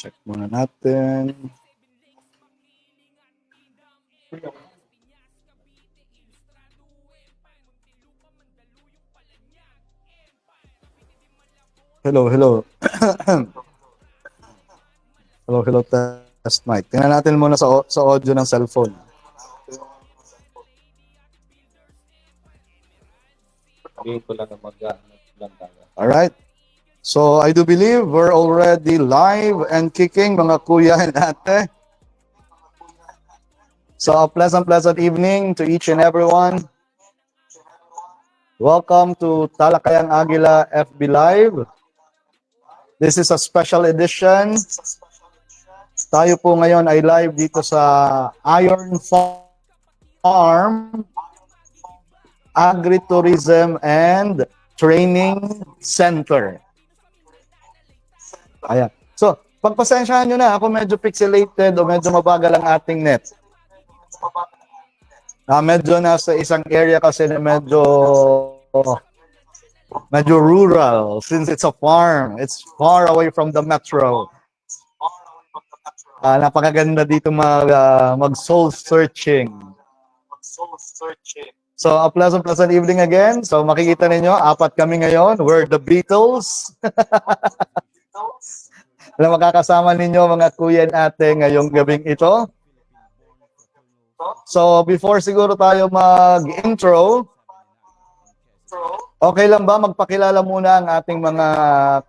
Check muna natin. Hello, hello. Hello, test mic. Tingnan natin muna sa audio ng cellphone. Alright. So, I do believe we're already live and kicking, mga kuya and ate. So, a pleasant evening to each and everyone. Welcome to Talakayang Agila FB Live. This is a special edition. Tayo po ngayon ay live dito sa Iron Farm Agritourism and Training Center. Ayan. So, pagpasensyahan nyo na, ako medyo pixelated o medyo mabagal ang ating net. Medyo nasa isang area kasi na medyo rural since it's a farm. It's far away from the metro. Napakaganda dito mag soul searching. So, a pleasant evening again. So, makikita ninyo, apat kami ngayon. We're the Beatles. Alam, makakasama ninyo mga kuya at ate ngayong gabing ito. So, before siguro tayo mag-intro, okay lang ba magpakilala muna ang ating mga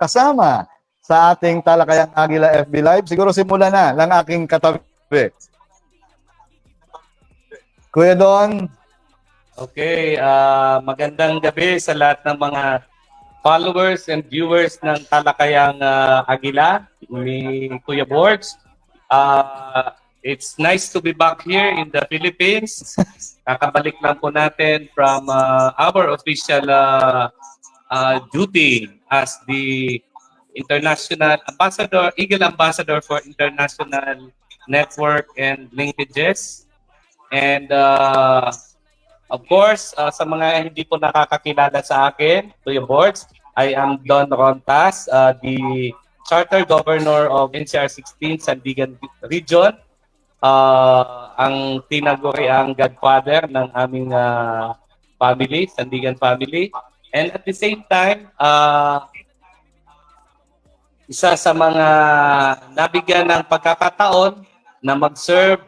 kasama sa ating Talakayang Agila FB Live? Siguro simulan na ng aking katabi. Kuya Don. Okay, magandang gabi sa lahat ng mga followers and viewers ng Talakayang Agila, ni Kuya Borgs. It's nice to be back here in the Philippines. Kakabalik lang po natin from our official duty as the International Ambassador, Eagle Ambassador for International Network and Linkages. And of course, sa mga hindi po nakakakilala sa akin, Kuya Borgs, I am Don Rontas, the Charter Governor of NCR 16 Sandigan Region. Ang tinaguriang godfather ng aming family, Sandigan family. And at the same time, isa sa mga nabigyan ng pagkakataon na mag-serve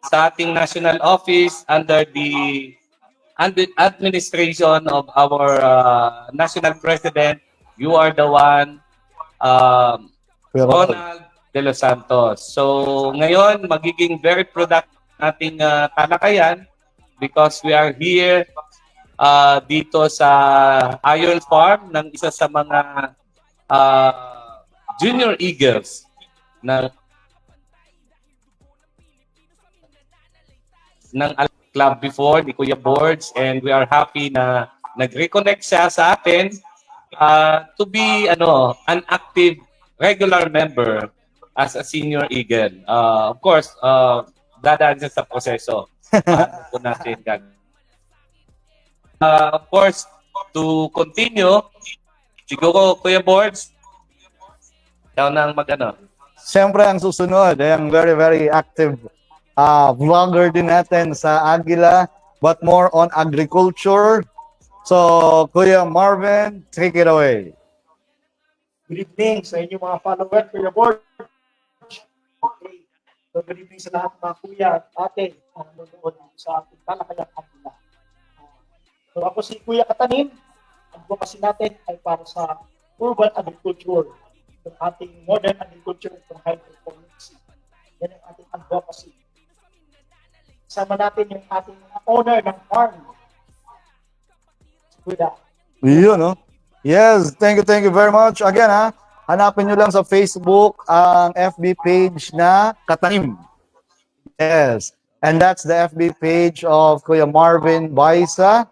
sa ating national office under the administration of our national president. You are the one, Ronald De Los Santos. So ngayon, magiging very productive ating talakayan because we are here dito sa Iron Farm ng isa sa mga Junior Eagles ng club before ni Kuya Borgs, and we are happy na nag-reconnect siya sa atin to be an active regular member as a senior Eagle. Of course, dadaan siya sa proseso. Po natin of course, to continue, siguro Kuya Borgs, ikaw nang mag-ano. Siyempre, ang susunod ay ang very active vlogger din natin sa Agila, but more on agriculture. So, Kuya Marvin, take it away. Good evening sa inyong mga followers, Kuya Borg. Okay. So, good evening sa lahat ng mga kuya at ate na nanonood sa ating Talakayang Agila. So, ako si Kuya Katanim. Ang advocacy natin ay para sa urban agriculture. Yung ating modern agriculture from hydroponics. Yan ang ating advocacy. Kasama natin yung ating owner ng farm. Kuya. Yun, no? Yes, thank you very much. Again, hanapin nyo lang sa Facebook ang FB page na Katanim. Yes, and that's the FB page of Kuya Marvin Baisa.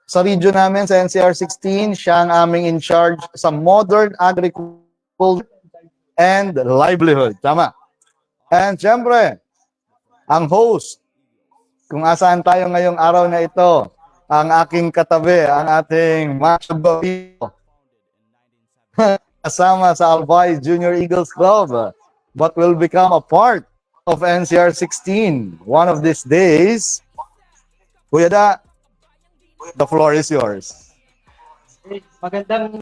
Sa region namin, sa NCR 16, siya ang aming in charge sa modern agriculture and livelihood. Tama. And syempre, ang host, kung asaan tayo ngayong araw na ito, ang aking katabi, ang ating macho babito. kasama sa Albay Junior Eagles Club, but will become a part of NCR 16 one of these days. Kuya Da, the floor is yours. Magandang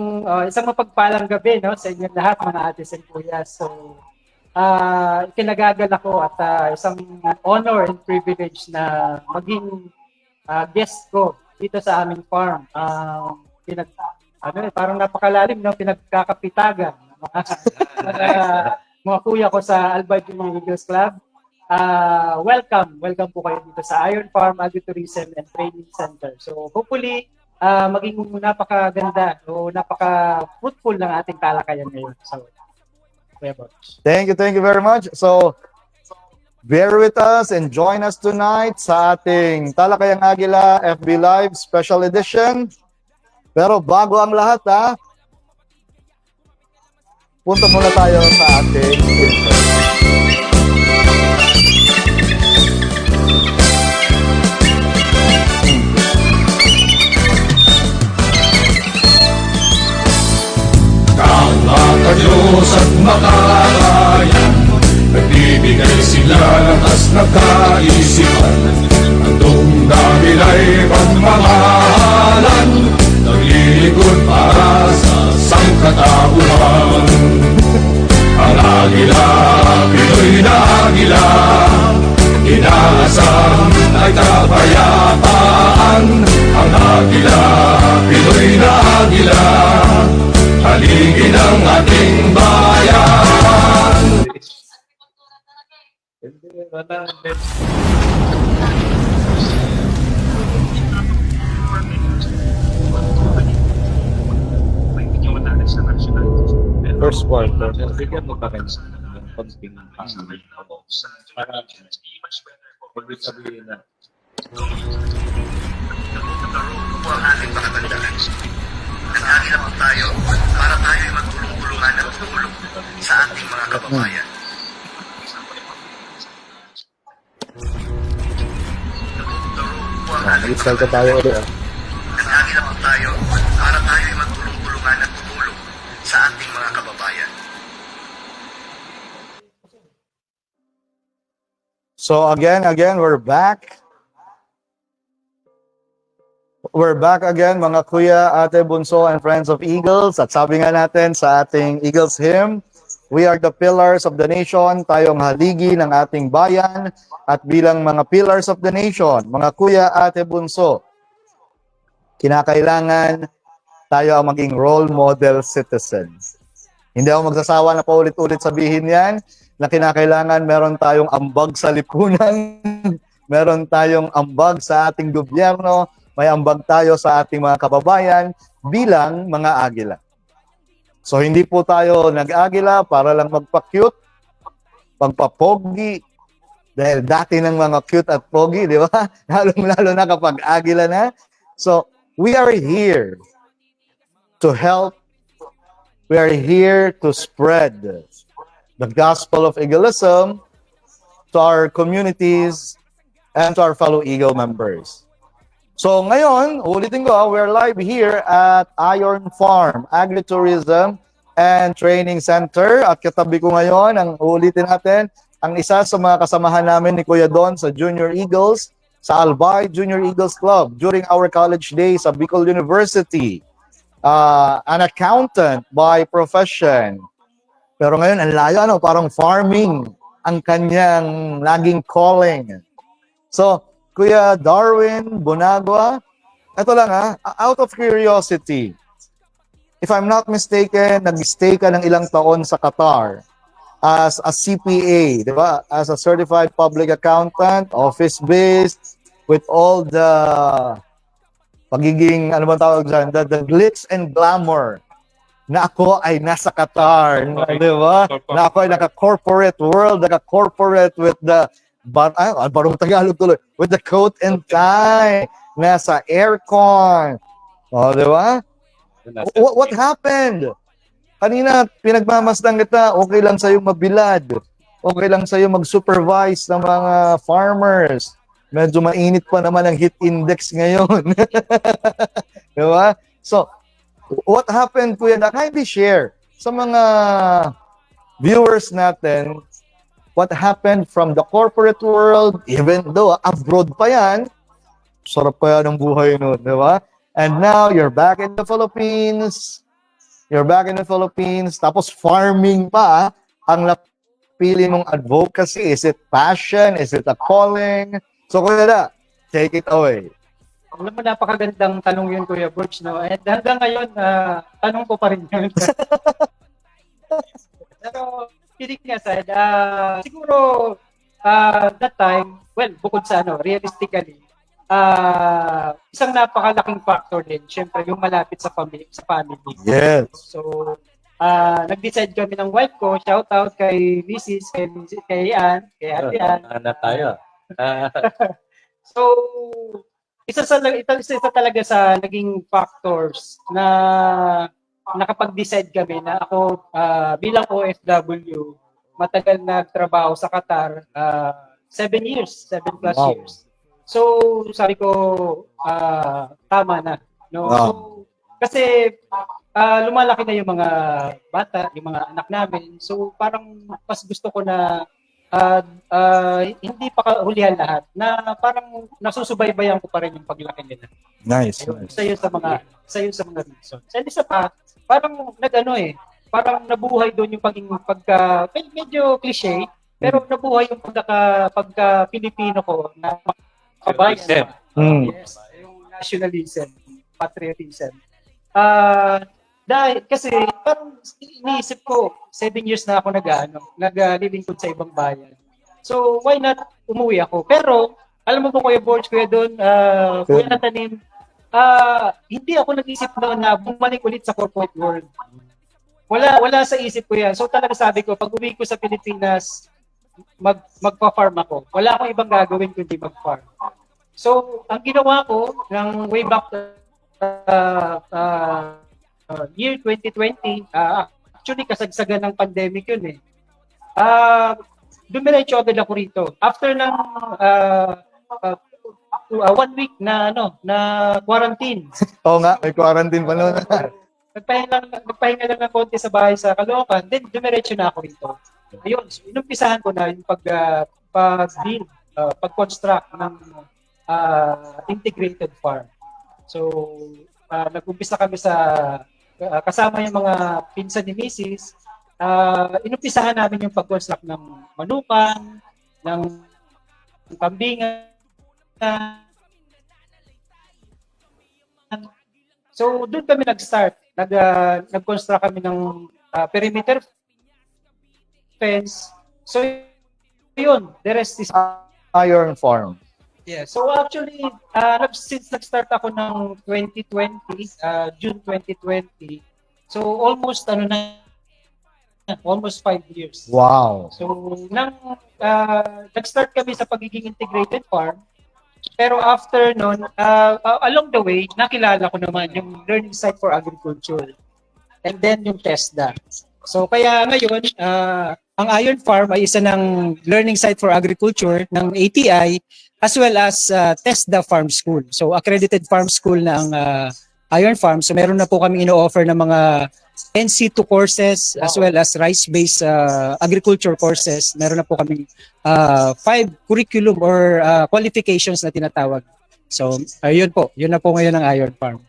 isang mapagpalang gabi, no, sa inyong lahat, mga ates and kuya. So, kinagagal ako at isang honor and privilege na maging guest ko dito sa aming farm. Parang napakalalim, no, pinagkakapitagan ng mga kuya ko sa Albay Junior Eagles Club. Welcome po kayo dito sa Iron Farm Agritourism and Training Center. So, hopefully, maging napakaganda o napaka-fruitful ng ating talakayan ngayon. So, thank you very much. So, bear with us and join us tonight sa ating Talakayang Agila FB Live Special Edition. Pero bago ang lahat, punta muna tayo sa ating Diyos at makakayan, nagbibigay sila lakas ng kaisipan. Ang dahilan pagmamahalan, naglilingkod para sa sangkatauhan. Ang agila, Pinoy na agila, inaasam ay kapayapaan. Ang agila, Pinoy na agila, haligi ng ating bayan. First quarter, bigyan mo pa rin ng konting para pag sabihin na po ang ating pakatandaan. Nag-agi naman tayo para tayo ay magtulong-tulungan at tumulong sa ating mga kababayan. Nag-install ka tayo ulit. Nag-agi naman tayo para tayo ay magtulong-tulungan at tumulong sa ating mga kababayan. So again, we're back. We're back again, mga kuya, ate, bunso, and friends of Eagles. At sabi nga natin sa ating Eagles hymn, we are the pillars of the nation, tayong haligi ng ating bayan. At bilang mga pillars of the nation, mga kuya, ate, bunso, kinakailangan tayo ang maging role model citizens. Hindi ako magsasawa na paulit-ulit sabihin yan, na kinakailangan meron tayong ambag sa lipunan, meron tayong ambag sa ating gobyerno, may ambag tayo sa ating mga kababayan bilang mga agila. So hindi po tayo nag-agila para lang magpa-cute, pagpa-pogi, dahil dati ng mga cute at pogi, di ba? Lalo na kapag agila na. So we are here to help. We are here to spread the gospel of Eagleism to our communities and to our fellow Eagle members. So ngayon, ulitin ko, we're live here at Iron Farm Agritourism and Training Center. At katabi ko ngayon, ang ulitin natin, ang isa sa mga kasamahan namin ni Kuya Don sa Junior Eagles, sa Albay Junior Eagles Club during our college days sa Bicol University. An accountant by profession. Pero ngayon, ang layo, parang farming ang kanyang naging calling. So, Kuya Darwin Bonagua, ito lang out of curiosity, if I'm not mistaken, nag-stay ka ng ilang taon sa Qatar as a CPA, di ba? As a certified public accountant, office-based, with all the pagiging, ano bang tawag dyan, the glitz and glamour na ako ay nasa Qatar, di ba? Na ako ay naka-corporate world, naka-corporate with the parang Tagalog tuloy. With the coat and tie. Nasa aircon. O, di ba? What happened? Kanina, pinagmamasdan kita, okay lang sa'yo mabilad. Okay lang sa'yo mag-supervise ng mga farmers. Medyo mainit pa naman ang heat index ngayon. Di ba? So, what happened, Kuya? Kindly share sa mga viewers natin what happened from the corporate world, even though abroad pa yan, sarap pa yan ang buhay nun, di ba? And now, you're back in the Philippines. You're back in the Philippines. Tapos farming pa, ang napili mong advocacy. Is it passion? Is it a calling? So, Kuya Da, take it away. Alam mo, napakagandang tanong yun, Kuya Borge, no? At hanggang ngayon, tanong ko pa rin yun. Pero, kidding aside, siguro, that time, well, bukod sa realistically, isang napakalaking factor din, syempre, yung malapit sa family. Yes. So, nag-decide kami ng wife ko, shout out kay Mrs., kay Ann, kay Ate Ann. Ano tayo? So, isa talaga sa naging factors na nakapag-decide kami na ako bilang OFW, matagal nagtrabaho sa Qatar, 7 plus Wow. years. So, sabi ko, tama na. No? Wow. So, kasi lumalaki na yung mga bata, yung mga anak namin. So, parang mas gusto ko na hindi pa kahulihan lahat, na parang nasusubaybayan ko pa rin yung paglaki nila. Nice. Ayun, isa yun sa mga reasons. And isa pa, parang parang nabuhay doon yung medyo cliche, pero nabuhay yung pagka Pilipino ko na kabayan. Yes, yung nationalism, patriotism. Dahil kasi parang iniisip ko 7 years na ako naglilingkod sa ibang bayan. So why not umuwi ako? Pero alam mo po, Kuya Borge, Kuya Don, Kuya Natanim, hindi ako nag-isip noon na bumalik ulit sa corporate world. Wala sa isip ko yan. So talaga sabi ko, pag uwi ko sa Pilipinas, magpa-farm ako. Wala akong ibang gagawin kundi mag-farm. So ang ginawa ko ng way back year 2020, actually kasagsagan ng pandemic yun eh. Dumiretso agad ako rito. After ng 1 week na quarantine. Oo nga, may quarantine pa noon. Nagpahinga lang ng konti sa bahay sa Caloocan, then dumiretso na ako rito. Ayun, so inumpisahan ko na yung pag-build, pag-construct ng integrated farm. So, nag-umpisa kami kasama yung mga pinsan ni Mrs. Inumpisahan namin yung pag-construct ng manukan, ng kambingan. So, doon kami nag-start. Nag-construct kami ng perimeter fence. So, yun, the rest is... Iron Farm. Yeah. So actually, since nag-start ako ng 2020, June 2020, so almost 5 years. Wow. So nag-start kami sa pagiging integrated farm, pero after nun, along the way, nakilala ko naman yung Learning Site for Agriculture and then yung TESDA. So kaya ngayon, ang Iron Farm ay isa ng Learning Site for Agriculture ng ATI as well as TESDA Farm School. So accredited farm school na ang Iron Farm. So meron na po kami ino-offer ng mga NC2 courses as well as rice-based agriculture courses. Meron na po kami 5 curriculum or qualifications na tinatawag. So ayun po, yun na po ngayon ang Iron Farm.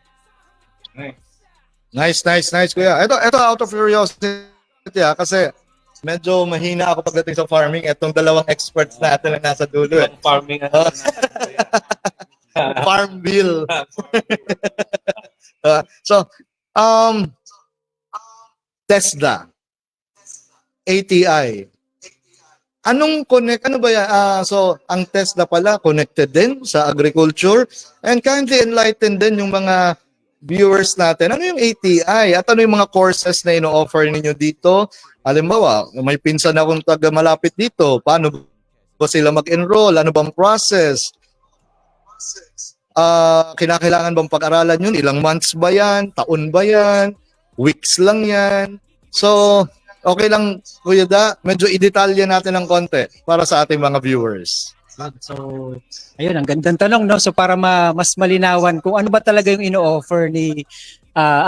Nice, kuya. Ito out of curiosity kasi medyo mahina ako pagdating sa farming. Itong dalawang experts natin na nasa dulo. Yung farming Farm bill. TESDA, ATI. Ano ba yan? So, ang TESDA pala, connected din sa agriculture. And kindly enlighten din yung mga viewers natin. Ano yung ATI? At ano yung mga courses na ino-offer ninyo dito? Halimbawa, may pinsan akong taga malapit dito. Paano ba sila mag-enroll? Ano bang process? Kinakailangan bang pag-aralan yun? Ilang months ba yan? Taon ba yan? Weeks lang yan? So, okay lang, Kuya Da, medyo i-detalye natin ng konti para sa ating mga viewers. So, ayun, ang gandang tanong, no? So, para mas malinawan kung ano ba talaga yung ino-offer ni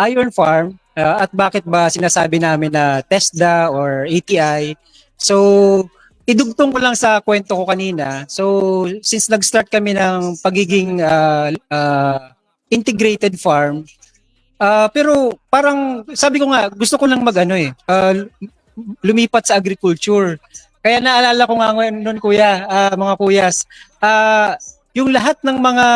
Iron Farm, At bakit ba sinasabi namin na TESDA or ATI? So, idugtong ko lang sa kwento ko kanina. So, since nag-start kami ng pagiging integrated farm, pero parang sabi ko nga, gusto ko lang lumipat sa agriculture. Kaya naalala ko nga ngayon noon kuya, mga kuyas, yung lahat ng mga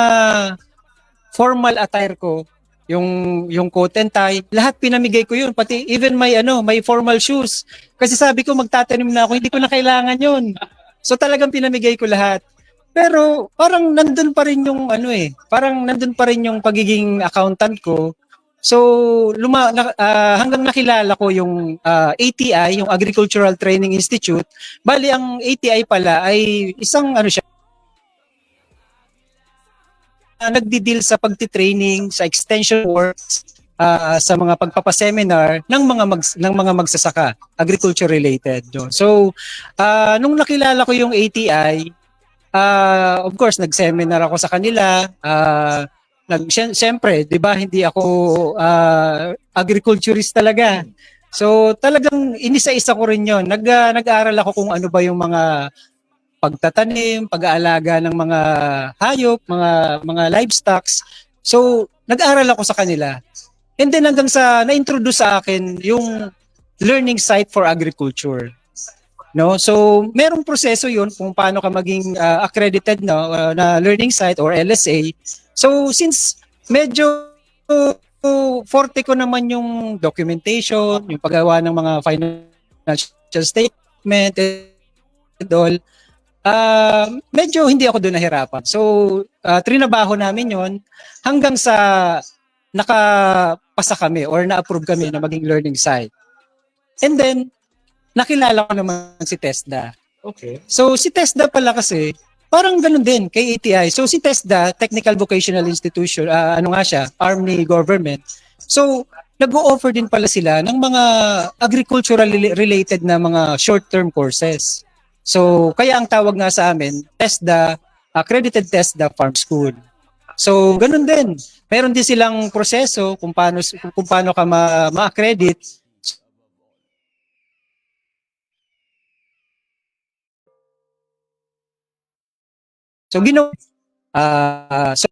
formal attire ko, yung coat and tie, lahat pinamigay ko yun, pati even my formal shoes. Kasi sabi ko magtatanim na ako, hindi ko na kailangan yun. So talagang pinamigay ko lahat. Pero parang nandun pa rin yung parang nandun pa rin yung pagiging accountant ko. So hanggang nakilala ko yung ATI, yung Agricultural Training Institute. Bali ang ATI pala ay isang siya, nagdi-deal sa pagti-training, sa extension works, sa mga pagpapaseminar ng mga magsasaka, agriculture related. No? So, nung nakilala ko yung ATI, of course, nag-seminar ako sa kanila. Siyempre, 'di ba, hindi ako agriculturist talaga. So, talagang inisa-isa ko rin 'yon. Nag-aaral ako kung ano ba yung mga pagtatanim, pag-aalaga ng mga hayop, mga livestocks. So, nag-aral ako sa kanila. And then hanggang sa na-introduce sa akin yung learning site for agriculture. No? So, merong proseso 'yun kung paano ka maging accredited na learning site or LSA. So, since medyo forte ko naman yung documentation, yung paggawa ng mga financial statement and all, medyo hindi ako doon nahirapan. So, trinabaho namin yon hanggang sa nakapasa kami or na-approve kami na maging learning site. And then, nakilala ko naman si TESDA. Okay. So, si TESDA pala kasi, parang ganun din kay ATI. So, si TESDA, Technical Vocational Institution, arm ni government. So, nag-o-offer din pala sila ng mga agricultural related na mga short-term courses. So, kaya ang tawag nga sa amin, TESDA, Accredited TESDA Farm School. So, ganun din. Meron din silang proseso kung paano ka ma-accredit. So, so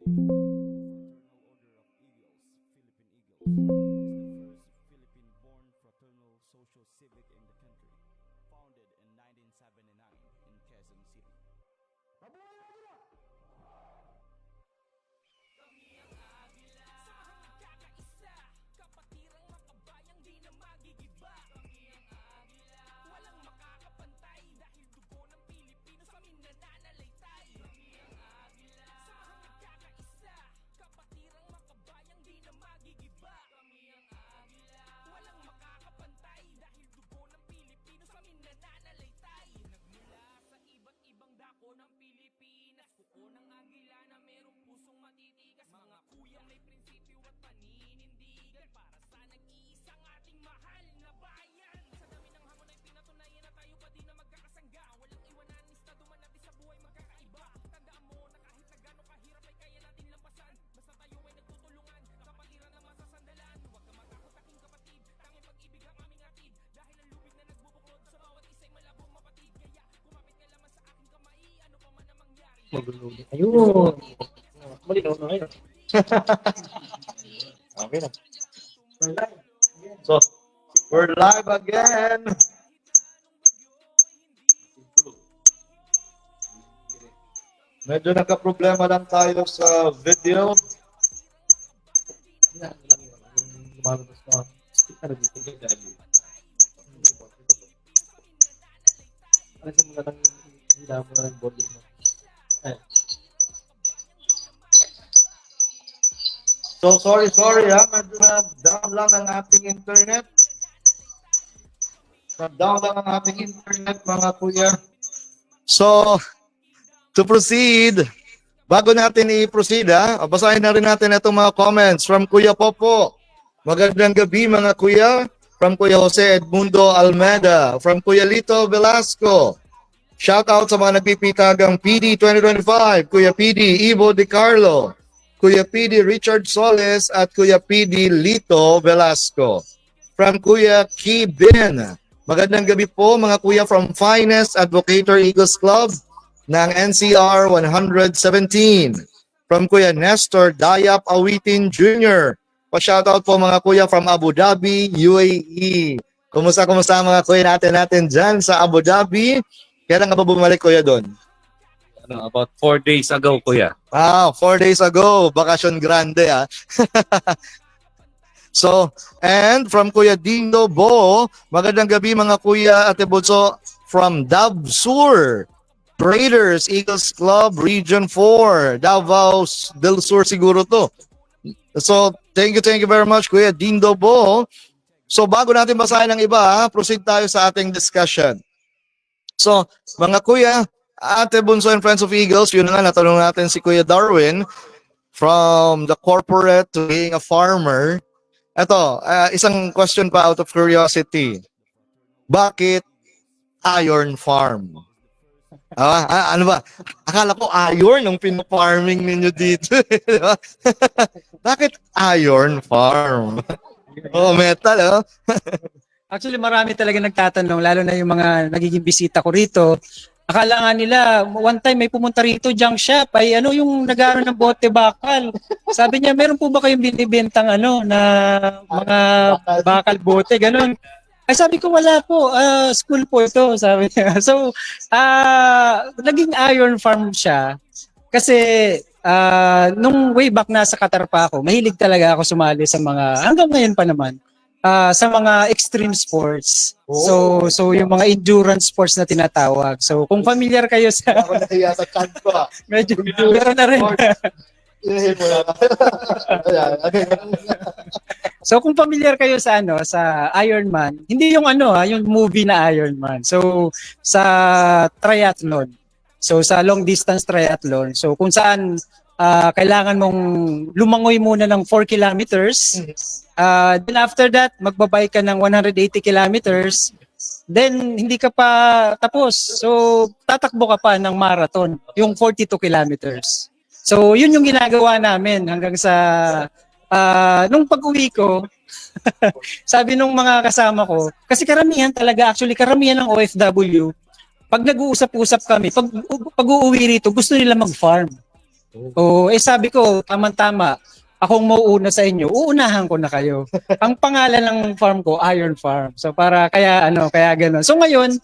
Philippine-born fraternal social civic in the country, founded in 1979 in Quezon City. Ayun. Malinaw na ngayon. Okay na. So, we're live again. Medyo nagka-problema lang tayo sa video. Lumalabas na. Sticker dito. Alisan mo na lang yung mo na lang volume mo. Ayan. So, sorry ha. Medyo na-down lang ang ating internet. Na-down lang ang ating internet, mga kuya. So, to proceed, bago natin i-proceed basahin na rin natin itong mga comments from Kuya Popo. Magandang gabi mga kuya. From Kuya Jose Edmundo Almeda. From Kuya Lito Velasco. Shout out sa mga nagpipitagang PD 2025. Kuya PD Ivo De Carlo. Kuya PD Richard Soles at Kuya PD Lito Velasco. From Kuya Ki Bin. Magandang gabi po mga kuya from Finest Advocator Eagles Club ng NCR 117. From Kuya Nestor Dayap Awitin Jr. Pa-shoutout po mga kuya from Abu Dhabi, UAE. Kumusta mga kuya natin dyan sa Abu Dhabi? Kailan nga ba bumalik kuya doon? About 4 days ago, kuya. 4 days ago. Bakasyon grande So, and from Kuya Dindo Bo, magandang gabi mga kuya Ate Bunso from Davsur. Raiders Eagles Club Region 4, Davao del Sur siguro to. So, thank you very much Kuya Dindo Bo. So, bago natin basahin ang iba, proceed tayo sa ating discussion. So, mga kuya, Ate Bunso and Friends of Eagles, yun nga, natanong natin si Kuya Darwin from the corporate to being a farmer. Ito, isang question pa out of curiosity. Bakit iron farm? Ano ba? Akala ko iron ang pinafarming ninyo dito. Bakit iron farm? Metal, Actually, marami talaga nagtatanong, lalo na yung mga nagiging bisita ko rito. Akala nga nila, one time may pumunta rito, junk shop, ay ano yung nag-aaral ng bote bakal. Sabi niya, meron po ba kayong binibentang na mga bakal bote, ganun. Ay sabi ko, wala po, school po ito, sabi niya. So, naging iron farm siya. Kasi, nung way back nasa Qatar pa ako, mahilig talaga ako sumali sa mga, hanggang ngayon pa naman, sa mga extreme sports. So yung mga endurance sports na tinatawag. So kung familiar kayo sa Ako nahiya sa chan ko medyo meron na rin. So kung familiar kayo sa sa Iron Man, hindi yung yung movie na Iron Man. So sa triathlon. So sa long distance triathlon. So kung saan kailangan mong lumangoy muna ng 4 kilometers. Then after that, magbabike ka ng 180 kilometers. Then hindi ka pa tapos. So tatakbo ka pa ng marathon, yung 42 kilometers. So yun yung ginagawa namin hanggang sa nung pag-uwi ko, sabi nung mga kasama ko, kasi karamihan ng OFW, pag nag-uusap-usap kami, pag uuwi rito, gusto nila mag-farm. Oo, sabi ko, tamang-tama. Akong mauuna sa inyo, uunahan ko na kayo. Ang pangalan ng farm ko, Iron Farm. So para kaya gano'n. So ngayon,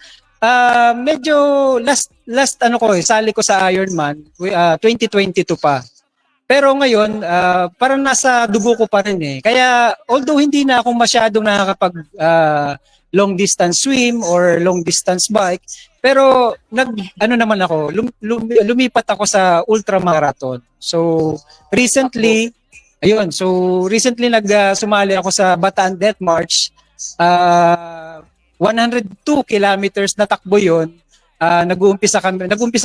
medyo last sali ko sa Ironman, 2022 pa. Pero ngayon, parang nasa dugo ko pa rin eh. Kaya although hindi na ako masyadong nakakapag long distance swim or long distance bike, pero naman ako, lumipat ako sa ultramarathon. So recently, sumali ako sa Bataan Death March. 102 kilometers na takbo 'yon. Nag-uumpisa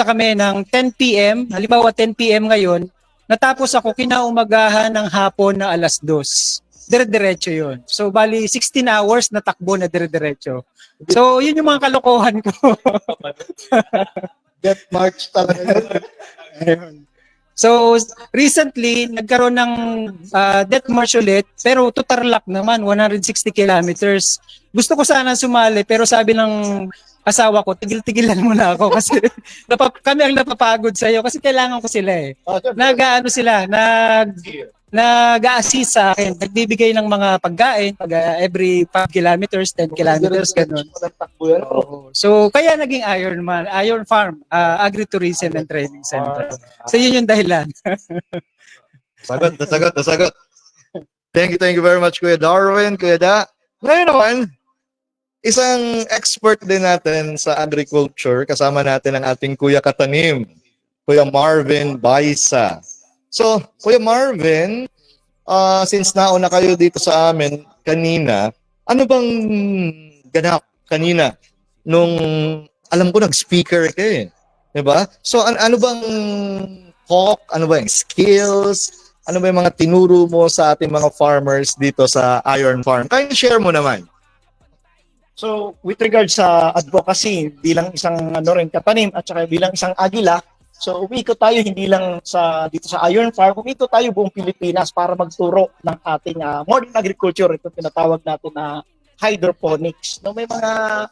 kami ng 10 PM, halimbawa 10 PM ngayon. Natapos ako kinaumagahan ng hapon na 2:00. Dire-diretso 'yon. So bali 16 hours na takbo na dire-diretso. So yun yung mga kalokohan ko. Death March talaga yun. Ayun. So recently nagkaroon ng death march ulit, pero to Tarlac naman 160 kilometers. Gusto ko sana sumali pero sabi ng asawa ko, tigil-tigilan mo na ako kasi kami ang napapagod sa iyo kasi kailangan ko sila eh. Nag-aano sila, nag-a-assist sa akin, nagbibigay ng mga pagkain every 5 kilometers, 10 kilometers, ganun. Oo. So, kaya naging Iron Farm, Agritourism and Training Center. So, yun yung dahilan. Nasagot. Thank you very much, Kuya Darwin, Kuya Da. Ngayon naman, isang expert din natin sa agriculture, kasama natin ang ating Kuya Katanim, Kuya Marvin Baisa. So, Kuya Marvin, since nauna kayo dito sa amin kanina, ano bang ganap kanina nung alam ko nag-speaker ka eh, 'di ba? So ano bang talk, ano ba yung skills, ano ba yung mga tinuro mo sa ating mga farmers dito sa Iron Farm? Kaya share mo naman. So, with regards sa advocacy, bilang isang katanim at saka bilang isang agila, so umikot tayo hindi lang dito sa Iron Farm, umikot tayo buong Pilipinas para magturo ng ating modern agriculture, ito tinatawag natin na hydroponics. No, may mga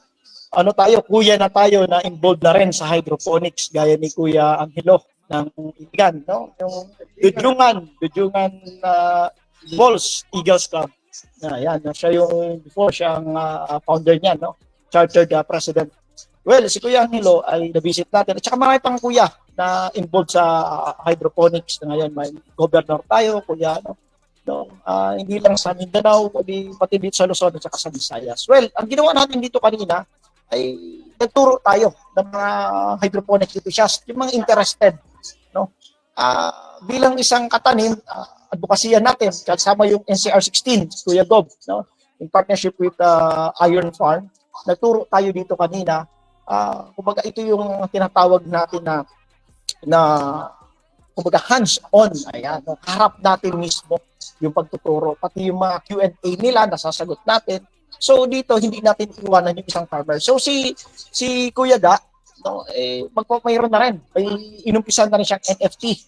kuya na tayo na involved na rin sa hydroponics gaya ni Kuya Angelo ng Iligan, no? Yung Dudjungan Balls Eagles Club. Yan, siya ang founder niyan, no? Chartered president. Well, si Kuya Angelo ay na-visit natin. At saka marami pang kuya na involved sa hydroponics na ngayon. May governor tayo, kuya, hindi lang sa Mindanao, pati dito sa Luzon at saka sa Visayas. Well, ang ginawa natin dito kanina ay nagturo tayo ng mga hydroponics enthusiasts, yung mga interested, no? Bilang isang katanim, advokasya natin, kasama yung NCR 16, Kuya Gob, no? In partnership with Iron Farm, nagturo tayo dito kanina. Kumbaga ito yung tinatawag natin na kumbaga hands-on, ayan, no? Harap natin mismo yung pagtuturo, pati yung mga Q&A nila nasasagot natin. So dito hindi natin iwanan yung isang farmer. So si Kuya Da, no, mayroon na rin, may inumpisan na rin siyang NFT.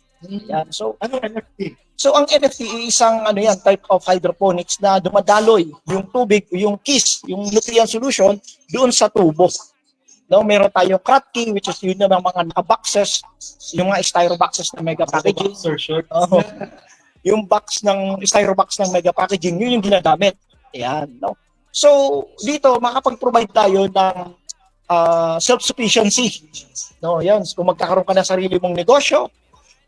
Yan. So ano NFT? So ang NFT ay isang type of hydroponics na dumadaloy yung tubig, yung KISS, yung nutrient solution doon sa tubo. No, meron tayong Kratky, which is yun ng mga boxes, yung mga styro boxes na mega packaging. Yung box ng styro box ng mega packaging, yun yung ginagamit. Ayan, no. So dito makapag-provide tayo ng self-sufficiency. No, yan, kung magkakaroon ka ng sarili mong negosyo,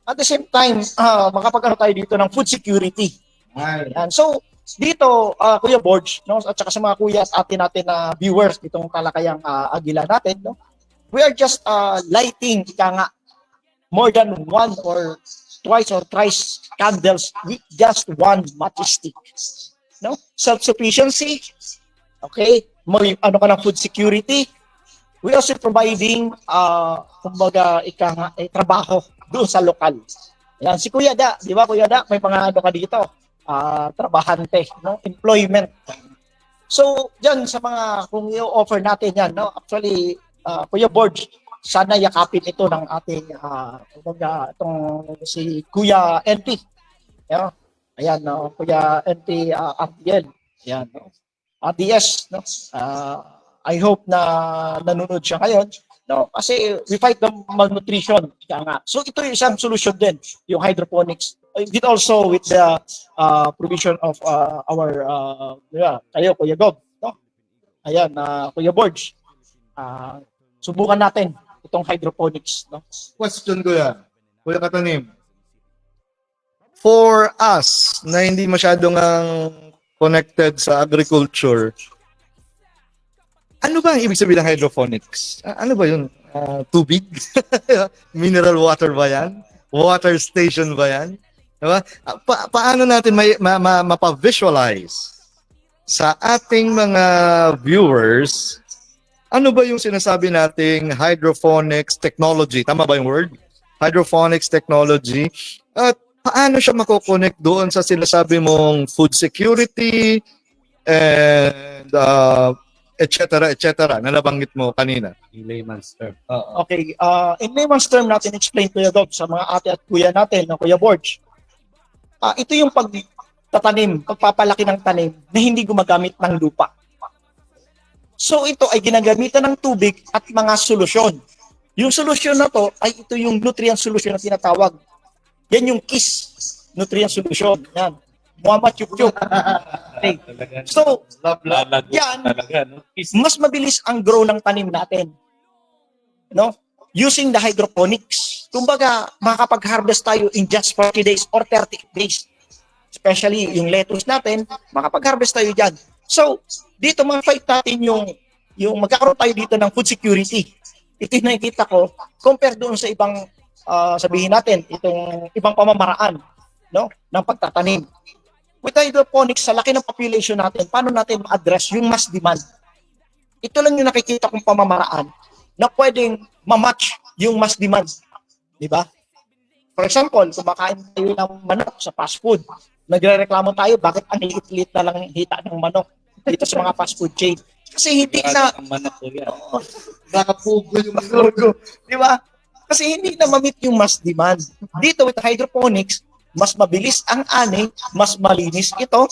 at the same time, makapagkaroon tayo dito ng food security. Ayan. So dito, Kuya Borge, no, at saka sa mga kuya at ate natin na viewers nitong talakayang agila natin, no, we are just lighting more than one or twice or thrice candles with just one matchstick. No, self-sufficiency, okay, may ng food security. We also providing kumbaga trabaho doon sa lokal. Yan si Kuya Da, di ba Kuya Da, may mga ka dito, trabahante, no, employment. So diyan sa mga kung i-offer natin yan, no, actually Kuya Borge, sana yakapin ito ng ating kumbaga itong si Kuya NP. Yeah. Ayan, no, Kuya NP RDL. Ayan, no. RDS, no. I hope na nanonood siya ngayon. No, kasi we fight the malnutrition. Kaya nga. So ito yung isang solution din, yung hydroponics. It also with the provision of our kayo, Kuya Gob, no? Ayan, Kuya Borge. Subukan natin itong hydroponics, no? Question ko yan. Kuya Katanim. For us na hindi masyadong connected sa agriculture, ano ba ang ibig sabihin ng hydroponics? Ano ba yun? Tubig? Mineral water ba yan? Water station ba yan? Diba? Paano natin mapa-visualize sa ating mga viewers, ano ba yung sinasabi nating hydroponics technology? Tama ba yung word? Hydroponics technology. At paano siya mako-connect doon sa sinasabi mong food security and etc. na nabanggit mo kanina? In layman's term. Okay, in layman's term natin explain, Kuya Gob, sa mga ate at kuya natin, na Kuya Borge. Ito yung pagtatanim, pagpapalaki ng tanim na hindi gumagamit ng lupa. So ito ay ginagamitan ng tubig at mga solusyon. Yung solusyon na to ay ito yung nutrient solution na tinatawag. Yan yung KISS nutrient solution. Yan. Muhammad Yukyuk. Okay. So, yan, mas mabilis ang grow ng tanim natin. No? Using the hydroponics. Kumbaga, makakapag-harvest tayo in just 40 days or 30 days. Especially yung lettuce natin, makapag-harvest tayo dyan. So, dito ma-fight natin yung magkakaroon tayo dito ng food security. Ito yung nakikita ko, compare doon sa ibang, sabihin natin, itong ibang pamamaraan, no, ng pagtatanim. With hydroponics, sa laki ng population natin, paano natin ma-address yung mass demand? Ito lang yung nakikita kong pamamaraan na pwedeng ma-match yung mass demand. Diba? For example, kumakain tayo ng manok sa fast food. Nagre-reklamo tayo, bakit ang liit-liit na lang hita ng manok dito sa mga fast food chain? Kasi hindi na... Ang manok ko yan. Nakapugo yung Logo. Di ba? Kasi hindi na ma-meet yung mass demand. Dito with hydroponics, mas mabilis ang ani, mas malinis ito.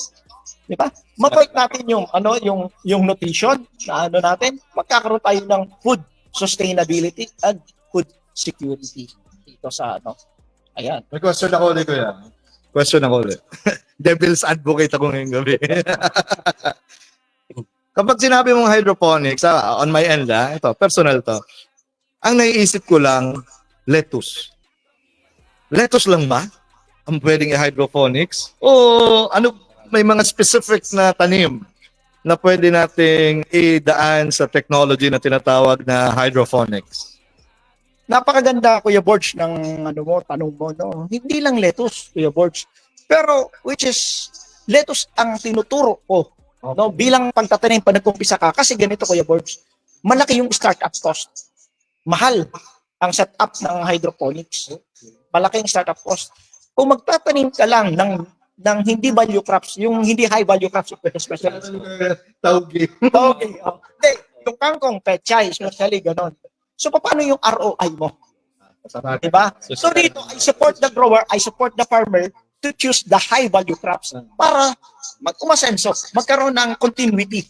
Di ba? Ma-fight natin yung nutrition na natin, magkakaroon tayo ng food sustainability and food security dito sa Ayan. May question ako ulit, kuya. Question ako ulit. Devil's advocate ako ngayong gabi. Kapag sinabi mong hydroponics, on my end, ito, personal to, ang naiisip ko lang, lettuce. Lettuce lang ba ang pwedeng i-hydroponics? O ano, may mga specific na tanim na pwede nating idaan sa technology na tinatawag na hydroponics? Napakaganda, Kuya Borge, ng tanong mo, no? Hindi lang lettuce, Kuya Borge. Pero, which is, lettuce ang tinuturo ko, no? Bilang pagtatanim pa nag-umpisa ka. Kasi ganito, Kuya Borge, malaki yung startup cost. Mahal ang setup ng hydroponics. Malaki yung startup cost. Kung magtatanim ka lang ng hindi value crops, yung hindi high value crops, especially. Taugi. Okay. Hindi, yung kangkong, pechay, especially, ganon. So, paano yung ROI mo? Diba? So, dito, I support the grower, I support the farmer to choose the high-value crops para umasenso, magkaroon ng continuity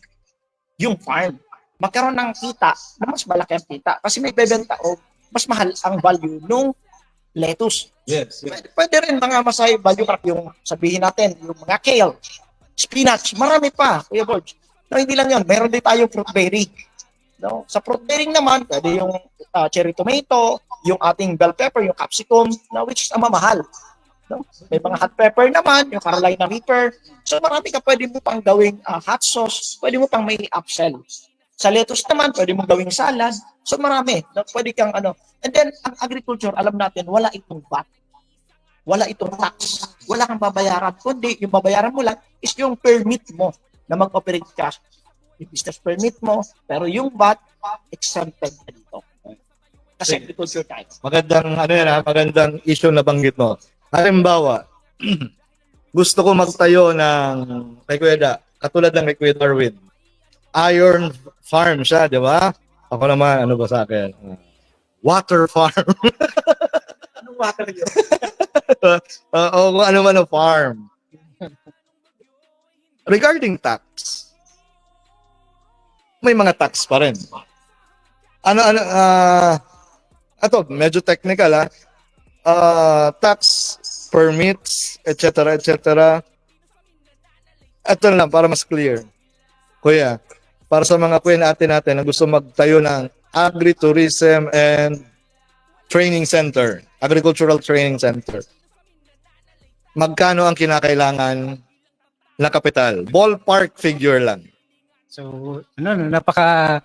yung farm. Magkaroon ng kita na mas malaki ang kita kasi may bebenta o mas mahal ang value nung lettuce. Yes. Pwede rin mga mas high-value crop yung sabihin natin, yung mga kale, spinach, marami pa, Kuya Borge. No, hindi lang yun, meron din tayong fruit berry. No? Sa fruit bearing naman, pwede yung cherry tomato, yung ating bell pepper, yung capsicum, na which is ang mamahal. No? May mga hot pepper naman, yung Carolina Reaper. So marami ka pwede mo pang gawing hot sauce, pwede mo pang may upsell. Sa lettuce naman, pwede mo gawing salad. So marami. No? Pwede kang And then, ang agriculture, alam natin, wala itong VAT. Wala itong tax. Wala kang babayaran. Kundi, yung babayaran mo lang is yung permit mo na mag-operate ka. Yung business permit mo, pero yung VAT, exempted na dito. Kasi agriculture tayo. Magandang issue na banggit mo. Halimbawa, gusto ko magtayo ng, kay Kuya Da, katulad ng kay Kuya Darwin. Iron farm siya, di ba? Ako naman, ano ba sa akin? Water farm. Anong water yun? O ano man ang farm. Regarding tax, may mga tax pa rin. Ito, medyo technical tax permits, etc., etc. Ito lang para mas clear. Kuya, para sa mga kuya natin na gusto magtayo ng agritourism and training center, agricultural training center. Magkano ang kinakailangan na kapital? Ballpark figure lang. So, napaka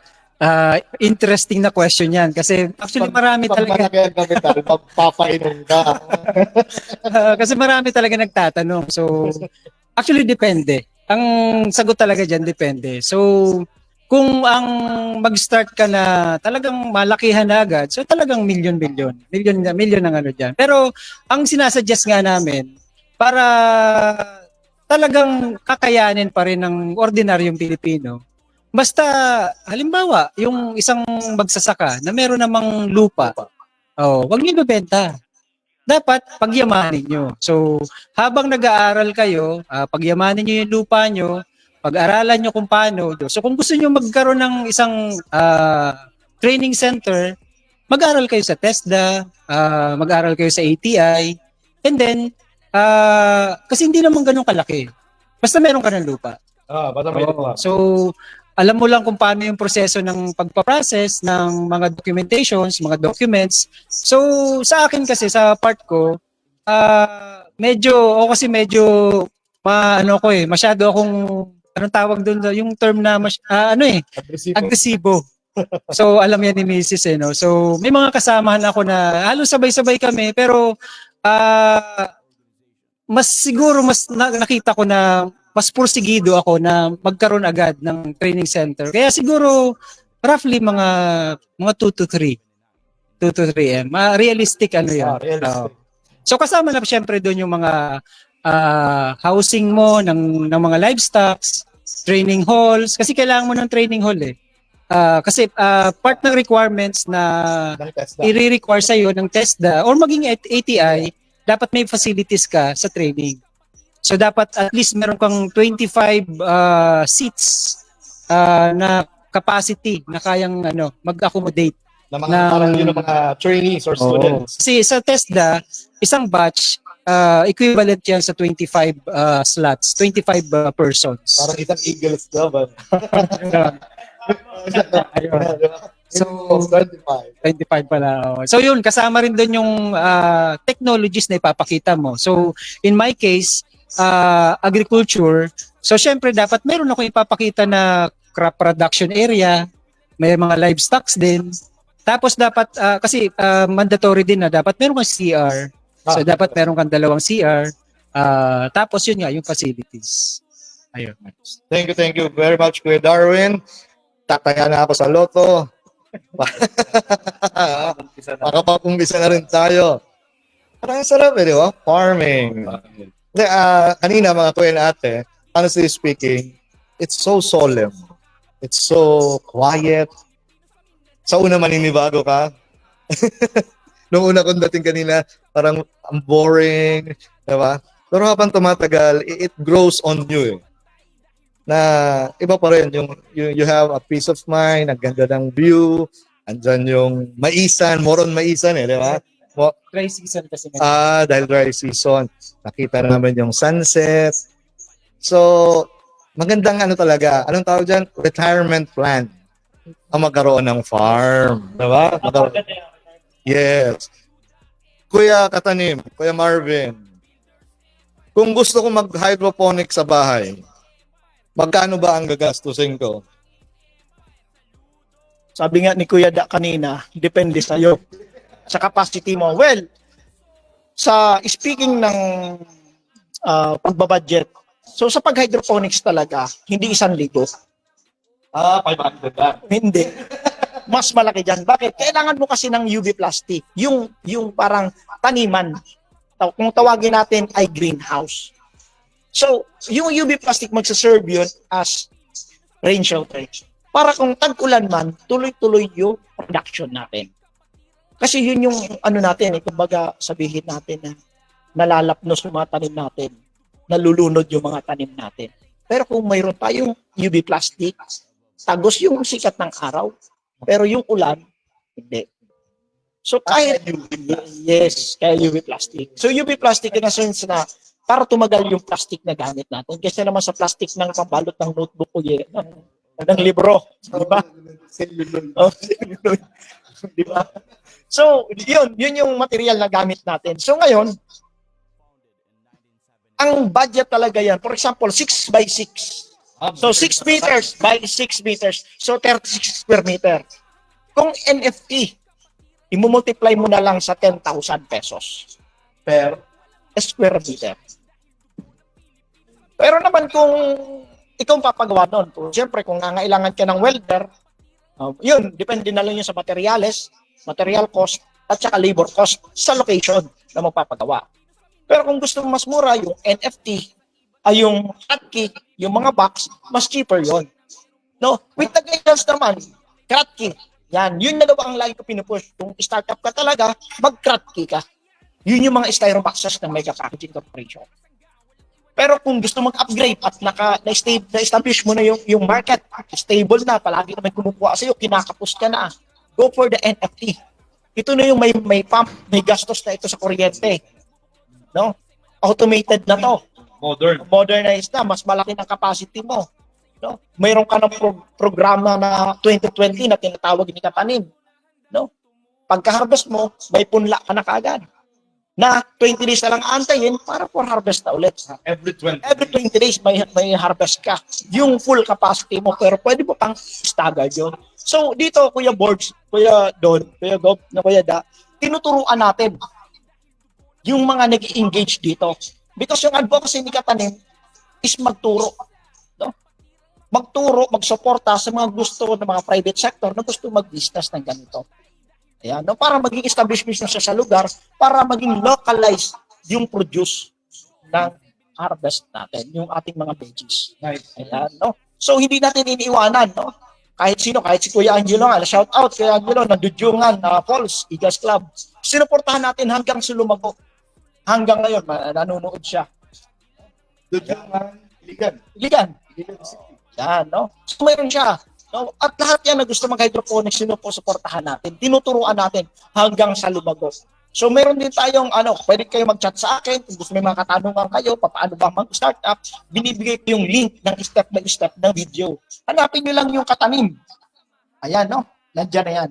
interesting na question yan kasi actually marami Pag talaga malaki ang kapital, magpapainom ka. kasi marami talaga nagtatanong. So, actually depende. Ang sagot talaga diyan depende. So, kung ang mag-start ka na talagang malakihan na agad, so talagang million ang ano diyan. Pero ang sinasuggest nga namin para talagang kakayanin pa rin ng ordinaryong Pilipino. Basta halimbawa, yung isang magsasaka na meron namang lupa, wag niyo ibenta. Dapat pagyamanin nyo. So, habang nag-aaral kayo, pagyamanin nyo yung lupa nyo, pag-aralan nyo kung paano. So, kung gusto nyo magkaroon ng isang training center, mag-aral kayo sa TESDA, mag-aral kayo sa ATI, and then, kasi hindi naman ganun kalaki. Basta meron ka ng lupa. Basta So, alam mo lang kung paano yung proseso ng pagpaprocess ng mga documentations, mga documents. So, sa akin kasi, sa part ko, medyo masyado akong, anong tawag doon, yung term na, agresibo. So, alam yan ni Mrs. No? So, may mga kasamahan ako na halos sabay-sabay kami, pero, mas nakita ko na mas pursigido ako na magkaroon agad ng training center. Kaya siguro roughly mga 2 to 3 M. Realistic ano 'yan. realistic. So kasama na syempre doon yung mga housing mo ng mga livestock, training halls kasi kailangan mo ng training hall eh. Kasi part ng requirements na i-require sa iyo ng TESDA or maging ATI, dapat may facilities ka sa training. So dapat at least meron kang 25 seats na capacity na kayang mag-accommodate Na mga, parang yun ang mga trainees or students. Kasi sa TESDA, isang batch equivalent yan sa 25 slots, 25 persons. Parang isang Eagles daw. So, 25. 25 pala. So yun, kasama rin doon yung technologies na ipapakita mo. So in my case, agriculture, so syempre dapat meron ako ipapakita na crop production area, may mga livestock din. Tapos dapat, kasi mandatory din na dapat meron kang CR. So dapat meron kang 2 CR. Tapos yun nga, yung facilities. Ayun. Thank you very much, Kuya Darwin. Tataya na ako sa loto. Makapapumbisa na rin tayo. Parang sarap di ba? Farming. Kanina mga kuya na ate, honestly speaking, it's so solemn. It's so quiet. Sa una maninibago ka. Nung una kong dating kanina, parang ang boring. Diba? Pero habang tumatagal, it grows on you na iba pa rin yung you have a peace of mind, ang ganda ng view, andyan yung maisan, more on maisan di ba? Dry season kasi. Dahil dry season, nakita na naman yung sunset. So, magandang talaga, anong tawag dyan? Retirement plan ang magkaroon ng farm, di ba? Yes. Kuya Katanim, Kuya Marvin, kung gusto ko mag-hydroponic sa bahay, magkano ba ang gagastusin ko? Sabi nga ni Kuya Da kanina, depende sa iyo. Sa capacity mo. Well, sa speaking ng pagbabudget, so sa pag-hydroponics talaga, hindi 1,000. 500 lang. Hindi. Mas malaki dyan. Bakit? Kailangan mo kasi ng UV plastic. Yung parang taniman. Kung tawagin natin ay greenhouse. So, yung UV plastic magsaserve yun as rain shelter. Para kung tag-ulan man, tuloy-tuloy yung production natin. Kasi yun yung natin, kumbaga sabihin natin na nalalapnos yung mga tanim natin, nalulunod yung mga tanim natin. Pero kung mayroon tayong UV plastic, tagos yung sikat ng araw, pero yung ulan, Hindi. So kahit yes, kaya UV plastic. So UV plastic in a sense na para tumagal yung plastic na gamit natin. Kasi naman sa plastic ng pambalot ng notebook o ng libro, di ba? Oh, celluloid. Di ba? So, yun yung material na gamit natin. So ngayon, ang budget talaga yan, for example, 6 by 6. So 6 meters by 6 meters. So 36 square meter. Kung NFT, i-multiply mo na lang sa 10,000 pesos per square meter. Pero naman kung ikaw ang papagawa nun, siyempre kung nangailangan ka ng welder, yun, depende na lang yun sa materials, material cost, at saka labor cost sa location na magpapagawa. Pero kung gusto mo mas mura, yung NFT, ay yung hotkey, yung mga box, mas cheaper yon. No? With the guidance naman, hotkey, yun na daw ang lagi ko pinupush. Kung startup ka talaga, mag-hotkey ka. Yun yung mga styro boxes ng Mega Packaging Corporation. Pero kung gusto mag-upgrade at na-establish mo na yung market, stable na, palagi na may kumukuha sa'yo, kinakapos ka na, go for the NFT. Ito na yung may pump, may gastos na ito sa kuryente. No? Automated na to. Modernized na, mas malaki ng capacity mo. No? Mayroon ka ng programa na 2020 na tinatawag ni Katanim. No? Pagka-harvest mo, may punla ka na kaagad. Na 20 days na lang antayin para for harvest na ulit. Every 20. Every 20 days may harvest ka. Yung full capacity mo, pero pwede mo pang stagger yun. So dito, Kuya Borgs, Kuya Don, Kuya Gob, na Kuya Da, tinuturuan natin yung mga nag-engage dito. Because yung advocacy ni Katanim is magturo. No? Magturo, magsuporta sa mga gusto ng mga private sector na gusto mag-business ng ganito. Ayan, no? Para maging established business sa lugar, para maging localized yung produce ng harvest natin, yung ating mga veggies. Ayan, no? So, hindi natin iniiwanan, no? Kahit sino, kahit si Kuya Angelo nga, shout out Kuya Angelo, ng Dudyungan, Falls, Eagles Club. Sinuportahan natin hanggang sa lumago. Hanggang ngayon, nanonood siya. Dudyungan, Iligan. Iligan. Yan, no? So, mayroon siya. No? At lahat yan na gusto mag-hydroponics, sinuportahan natin, tinuturuan natin hanggang sa lumago. So meron din tayong, pwede kayo mag-chat sa akin, kung gusto may mga katanungan kayo, paano ba mag-startup, binibigay ko yung link ng step by step ng video. Hanapin nyo lang yung Katanim. Ayan, no? Nandiyan na yan.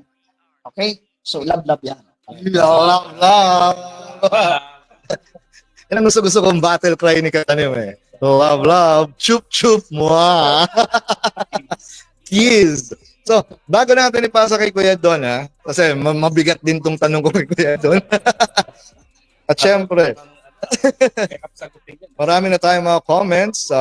Okay? So, love yan. Love. Yan ang gusto kong battle cry ni Katanim eh. Love, chup, mwah. Yes. So, bago natin ipasa kay Kuya Don, kasi mabigat din tong tanong ko kay Kuya Don. At syempre, marami na tayong mga comments.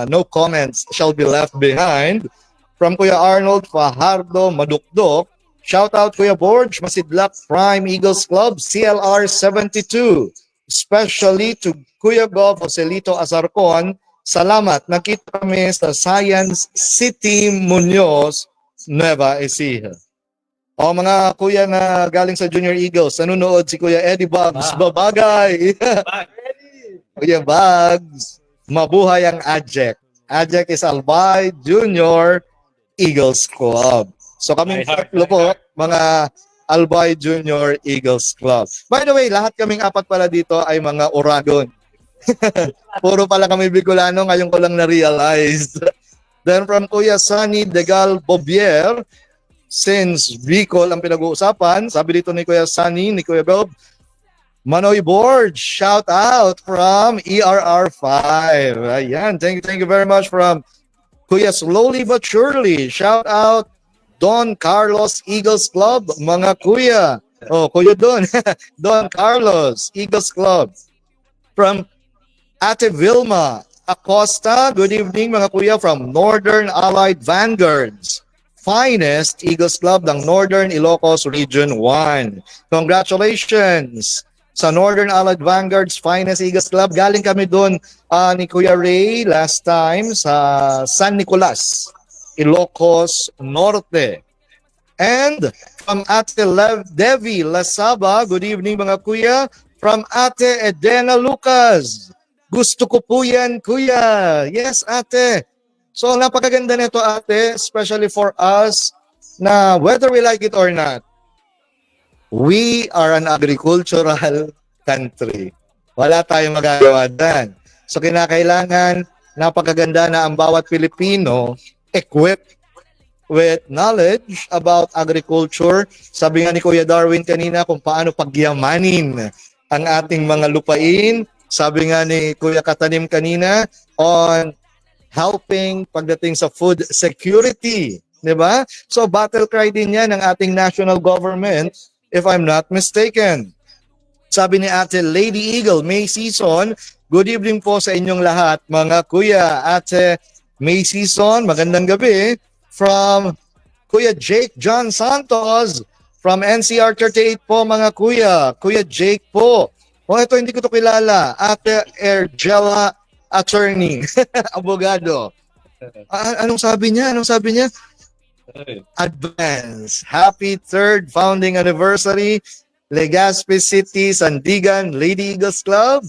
No comments shall be left behind. From Kuya Arnold Fajardo Madukdok, shout out Kuya Borge, Masidlak Prime Eagles Club, CLR 72. Especially to Kuya Gov Joselito Azarcon. Salamat. Nakita kami sa Science City Muñoz, Nueva Ecija. O mga kuya na galing sa Junior Eagles, nanonood si Kuya Eddie Bugs. Babagay. Kuya Bugs. Mabuhay ang AJEC. AJEC is Albay Junior Eagles Club. So kami tatlo po, mga Albay Junior Eagles Club. By the way, lahat kaming apat pala dito ay mga Oragon. Puro pala kami Bicolano, ngayon ko lang na-realize. Then from Kuya Sunny Degal Bobier, since Bicol ang pinag-uusapan, sabi dito ni Kuya Sunny, ni Kuya Bob, Manoy Board, shout out from ERR5. Ayan, thank you very much from Kuya Slowly But Surely. Shout out Don Carlos Eagles Club, mga kuya. Oh, Kuya Don. Don Carlos Eagles Club. From Ate Vilma Acosta, good evening mga kuya from Northern Allied Vanguards. Finest Eagles Club ng Northern Ilocos Region 1. Congratulations sa Northern Allied Vanguards Finest Eagles Club. Galing kami doon ni Kuya Ray last time sa San Nicolas, Ilocos Norte. And from Ate Devi Lasaba, good evening mga kuya, from Ate Edena Lucas. Gusto ko po yan, kuya. Yes, ate. So, napakaganda nito, ate, especially for us na whether we like it or not, We are an agricultural country. Wala tayong magagawa dyan. So kinakailangan, napakaganda na ang bawat Pilipino equipped with knowledge about agriculture. Sabi nga ni Kuya Darwin kanina kung paano pagyamanin ang ating mga lupain. Sabi nga ni Kuya Katanim kanina on helping pagdating sa food security. Diba? So battle cry din yan ng ating national government, if I'm not mistaken. Sabi ni Ate Lady Eagle, May Season, good evening po sa inyong lahat, mga kuya. Ate May Season, magandang gabi. From Kuya Jake John Santos, from NCR 38 po, mga kuya. Kuya Jake po. Oh, ito hindi ko to kilala. Ate Ergela Attorney, abogado. Anong sabi niya? Anong sabi niya? Advance. Happy 3rd founding anniversary. Legazpi City, Sandigan, Lady Eagles Club.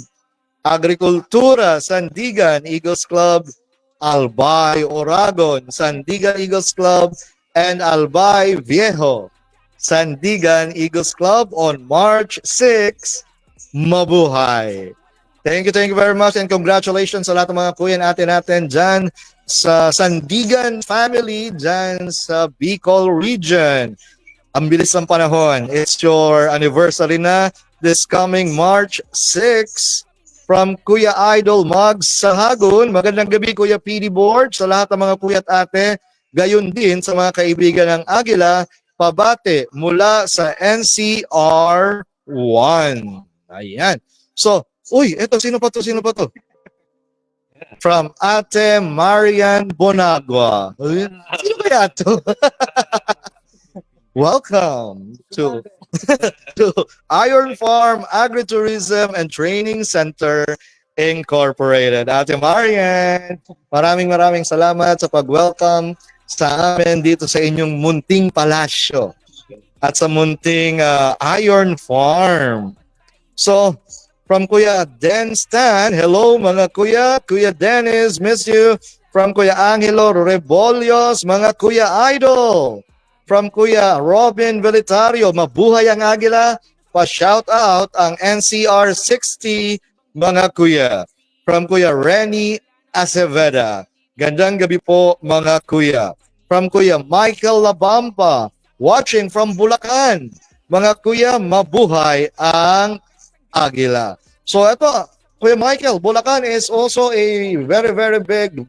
Agrikultura, Sandigan, Eagles Club. Albay, Oragon, Sandigan Eagles Club. And Albay Viejo, Sandigan Eagles Club on March 6. Mabuhay. Thank you very much and congratulations sa lahat ng mga kuya natin dyan sa Sandigan family, dyan sa Bicol region. Ang bilis ng panahon. It's your anniversary na this coming March 6 from Kuya Idol Mugs sa Hagon. Magandang gabi Kuya PD Board sa lahat ng mga kuya at ate. Gayon din sa mga kaibigan ng Agila, pabate mula sa NCR 1. Ayan. So, uy, eto, sino pa to? From Ate Marian Bonagua. Sino kaya to? Welcome to Iron Farm Agritourism and Training Center Incorporated. Ate Marian, maraming salamat sa pag-welcome sa amin dito sa inyong munting palasyo at sa munting Iron Farm. So, from Kuya Den Stan, hello mga kuya. Kuya Dennis, miss you. From Kuya Angelo Rebollos, mga kuya idol. From Kuya Robin Velitario, mabuhay ang Agila. Pa-shout out ang NCR 60, mga kuya. From Kuya Renny Aceveda, gandang gabi po mga kuya. From Kuya Michael Labampa, watching from Bulacan. Mga kuya, mabuhay ang Agila. So ito, Kuya Michael, Bulacan is also a very big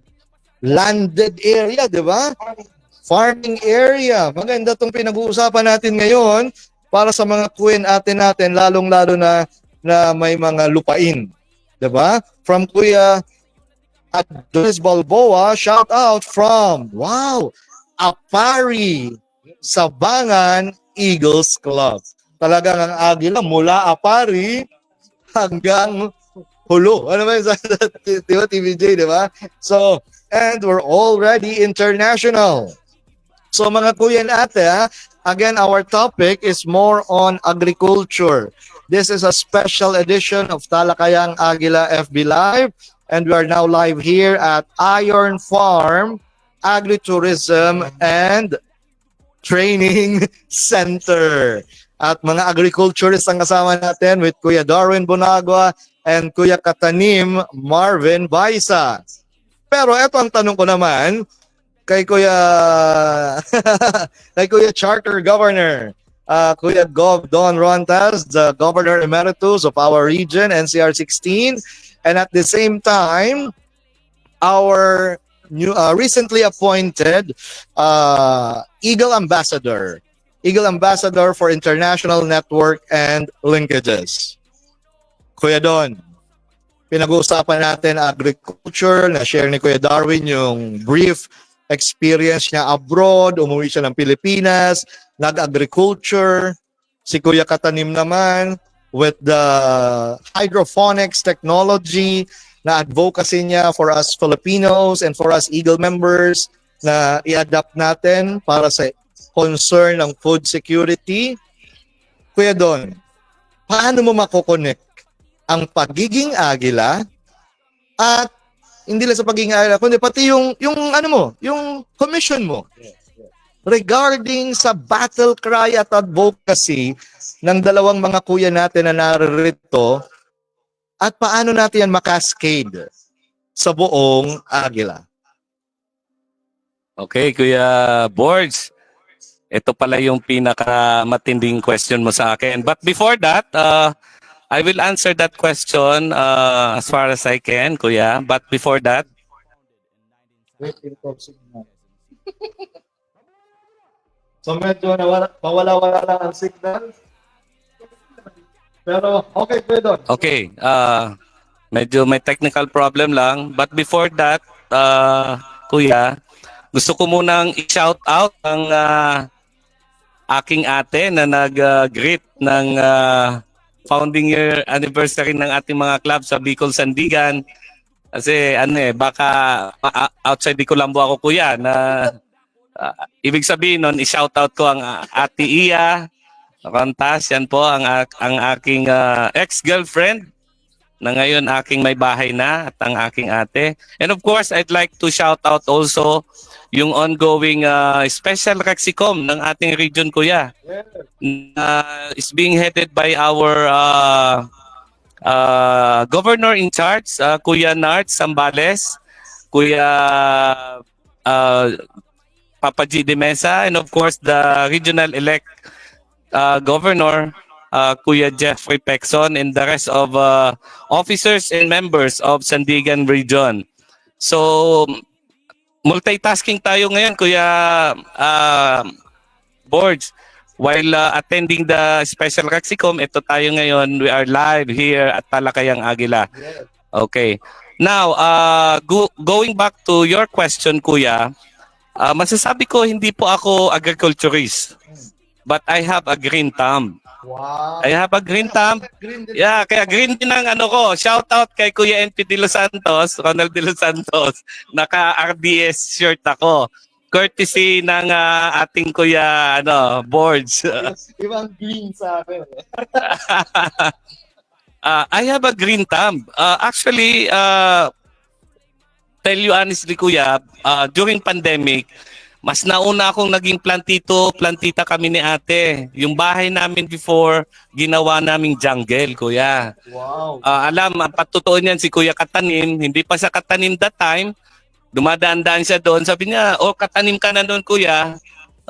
landed area, di ba? Farming area. Maganda itong pinag-uusapan natin ngayon para sa mga kuya natin, lalong-lalo na may mga lupain. Di ba? From Kuya Adonis Balboa, shout out from, wow, Apari, Sabangan Eagles Club. Talagang ang Agila mula Apari hanggang Hulo. Ano ba yun sa TVJ, di ba? So, and we're already international. So mga kuya and ate, again, our topic is more on agriculture. This is a special edition of Talakayang Agila FB Live, and we are now live here at Iron Farm Agritourism and Training Center. At mga agriculturists ang kasama natin with Kuya Darwin Bonagua and Kuya Katanim Marvin Baisa. Pero eto ang tanong ko naman, kay Kuya Charter Governor, Kuya Gov Don Rontas, the Governor Emeritus of our region, NCR 16, and at the same time, our new recently appointed Eagle Ambassador for International Network and Linkages. Kuya Don, pinag-uusapan natin agriculture, na-share ni Kuya Darwin yung brief experience niya abroad, umuwi siya ng Pilipinas, nag-agriculture. Si Kuya Katanim naman with the hydroponics technology na advocacy niya for us Filipinos and for us Eagle members na i-adapt natin para sa concern ng food security. Kuya Don, paano mo makokonek ang pagiging Agila at hindi lang sa pagiging Agila, kundi pati yung ano mo, yung commission mo. regarding sa battle cry at advocacy ng dalawang mga kuya natin na naririto at paano natin yan makascade sa buong Agila. Okay, Kuya Borge. Ito pala yung pinaka matinding question mo sa akin. But before that, I will answer that question as far as I can, Kuya. But before that, So medyo mawala-wala lang ang signal. Pero okay, pwede. okay, medyo may technical problem lang. But before that, Kuya, gusto ko munang i-shout out ang aking ate na nag-greet ng founding year anniversary ng ating mga club sa Bicol Sandigan. Kasi baka outside di Colombo ako, Kuya, na ibig sabihin nun, i-shout out ko ang ate Iya Contas. Yan po ang aking ex-girlfriend na ngayon aking may bahay na at ang aking ate. And of course, I'd like to shout out also yung ongoing special Rexicom ng ating region, Kuya. Is being headed by our governor in charge, Kuya Nart Sambales, Kuya Papa G. De Mesa, and of course the regional elect governor, Kuya Jeffrey Pecson, and the rest of officers and members of Sandigan Region. So, multitasking tayo ngayon, Kuya Borge. While attending the special Rexicom, ito tayo ngayon, we are live here at Talakayang Agila. Okay. Now, going back to your question, Kuya, masasabi ko hindi po ako agriculturist, but I have a green thumb. Wow. I have a green thumb. Yeah, kaya green din ang ko. Shout out kay Kuya NP De Los Santos, Ronald De Los Santos. Naka-RDS shirt ako. Courtesy ng ating Kuya Borge. Ibang green sa akin. I have a green thumb. Actually, tell you honestly, Kuya, during pandemic, mas nauna akong naging plantita kami ni ate. Yung bahay namin before, ginawa naming jungle, Kuya. Wow. Ang patutuon niyan si Kuya Katanim, hindi pa siya katanim that time, dumadaan-daan siya doon. Sabi niya, katanim ka na doon, Kuya.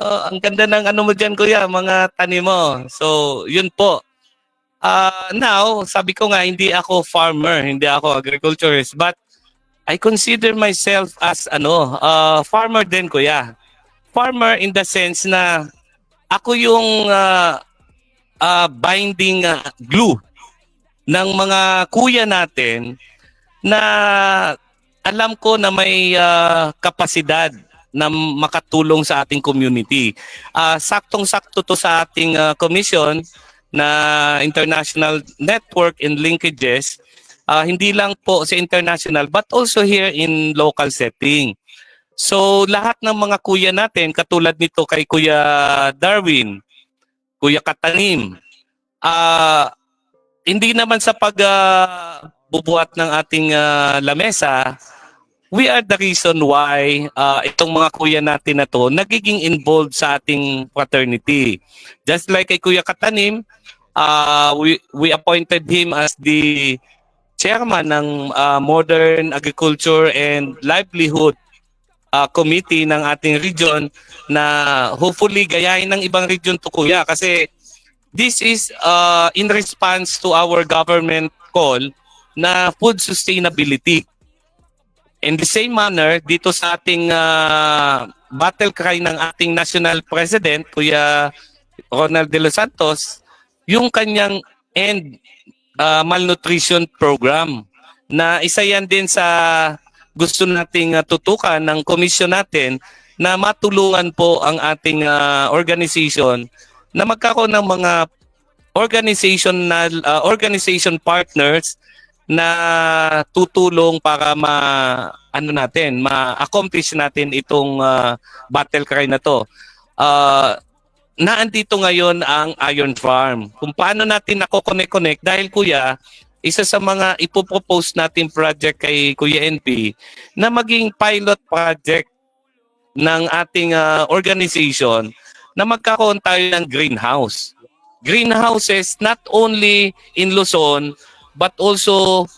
Ang ganda ng mo dyan, Kuya, mga tanim mo. So, yun po. Now, sabi ko nga, hindi ako farmer, hindi ako agriculturist, but I consider myself as farmer din, Kuya. Farmer in the sense na ako yung binding glue ng mga kuya natin na alam ko na may kapasidad na makatulong sa ating community. Saktong-sakto to sa ating commission na International Network and Linkages, hindi lang po sa international but also here in local setting. So lahat ng mga kuya natin, katulad nito kay Kuya Darwin, Kuya Katanim, hindi naman sa pagbubuhat ng ating lamesa, we are the reason why itong mga kuya natin na to nagiging involved sa ating fraternity. Just like kay Kuya Katanim, we appointed him as the chairman ng Modern Agriculture and Livelihood Committee ng ating region na hopefully gayahin ng ibang region to, Kuya, kasi this is in response to our government call na food sustainability. In the same manner, dito sa ating battle cry ng ating national president, Kuya Ronald De Los Santos, yung kanyang end malnutrition program na isa yan din sa gusto nating tutukan ng komisyon natin na matulungan po ang ating organization na magkaroon ng mga organization partners na tutulong para ma-accomplish natin itong battle cry na to. Naandito ngayon ang Iron Farm. Kung paano natin nako-connect dahil, Kuya, isa sa mga ipopropose natin project kay Kuya NP na maging pilot project ng ating organization na magkakaroon tayo ng greenhouse. Greenhouses not only in Luzon but also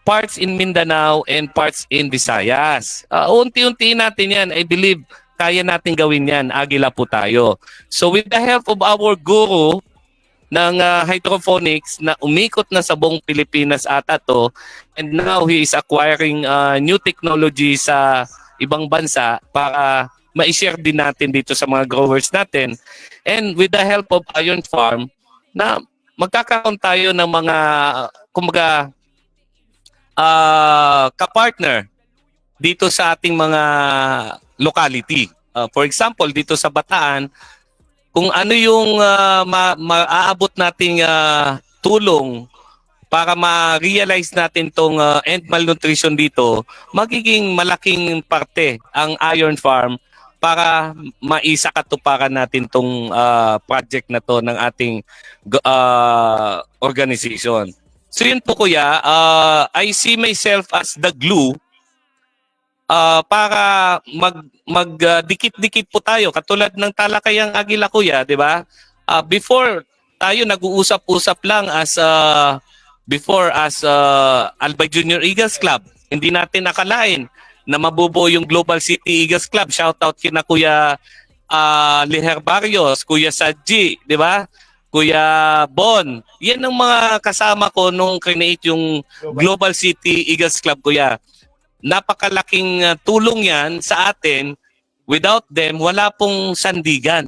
parts in Mindanao and parts in Visayas. Unti-unti natin yan. I believe kaya natin gawin yan. Agila po tayo. So with the help of our guru ng hydroponics na umikot na sa buong Pilipinas ata to, and now he is acquiring new technology sa ibang bansa para ma-share din natin dito sa mga growers natin. And with the help of Iron Farm, na magkakaroon tayo ng mga, kumbaga, kapartner dito sa ating mga locality. For example, dito sa Bataan, kung ano yung maaabot nating tulong para ma-realize natin tong end malnutrition dito, magiging malaking parte ang Iron Farm para maisakatuparan natin tong project na to ng ating organization. So yun po kuya, I see myself as the glue para magdikit-dikit po tayo katulad ng talakayang Agila kuya, 'di ba? Before tayo nag-uusap-usap lang as Albay Junior Eagles Club. Hindi natin nakalain na mabubuo yung Global City Eagles Club. Shout out kina Kuya Liher Barrios, Kuya Sadji, 'di ba? Kuya Bon. Yan ang mga kasama ko nung create yung Global City Eagles Club kuya. Napakalaking tulong yan sa atin. Without them, wala pong sandigan.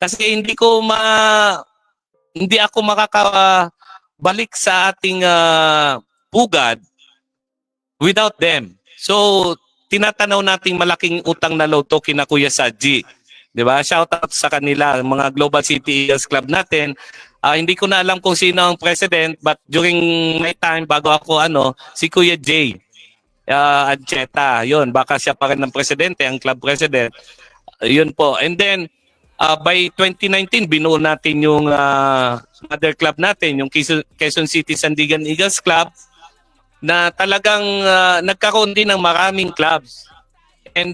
Kasi hindi ako makakabalik sa ating pugad without them. So, tinatanaw nating malaking utang na loob to kina Kuya Sadji. 'Di ba? Shout out sa kanila, mga Global City Eagles Club natin. Hindi ko na alam kung sino ang president, but during my time bago ako si Kuya Jay Ancheta, yun, baka siya pa rin ang presidente, ang club president. Yun po. And then, by 2019, binuo natin yung mother club natin, yung Quezon City Sandigan Eagles Club, na talagang nagkaroon din ng maraming clubs. And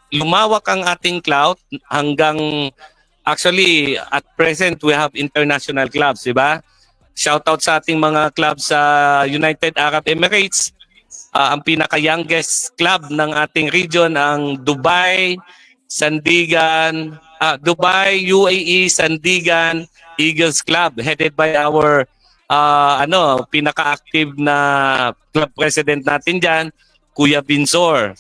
lumawak ang ating cloud hanggang, actually, at present, we have international clubs, di ba? Shout out sa ating mga clubs sa United Arab Emirates. Ang pinaka-youngest club ng ating region, ang Dubai UAE Sandigan Eagles Club, headed by our pinaka-active na club president natin dyan, Kuya Binsor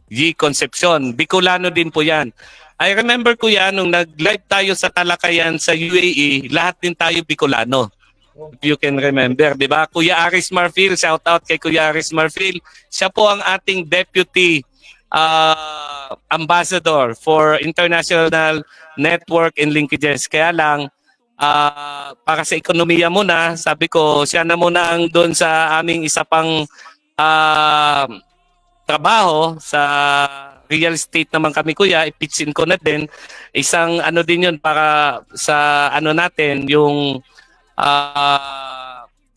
G. Concepcion. Bicolano din po yan. I remember kuya, nung nag-live tayo sa Talakayan sa UAE, lahat din tayo Bicolano. If you can remember, di ba? Kuya Aris Marfil, shout out kay Kuya Aris Marfil. Siya po ang ating deputy ambassador for international network and linkages. Kaya lang, para sa ekonomiya muna, sabi ko, siya na muna ang doon sa aming isa pang trabaho sa real estate naman kami kuya, ipitsin ko na din. Isang din yun para sa natin, yung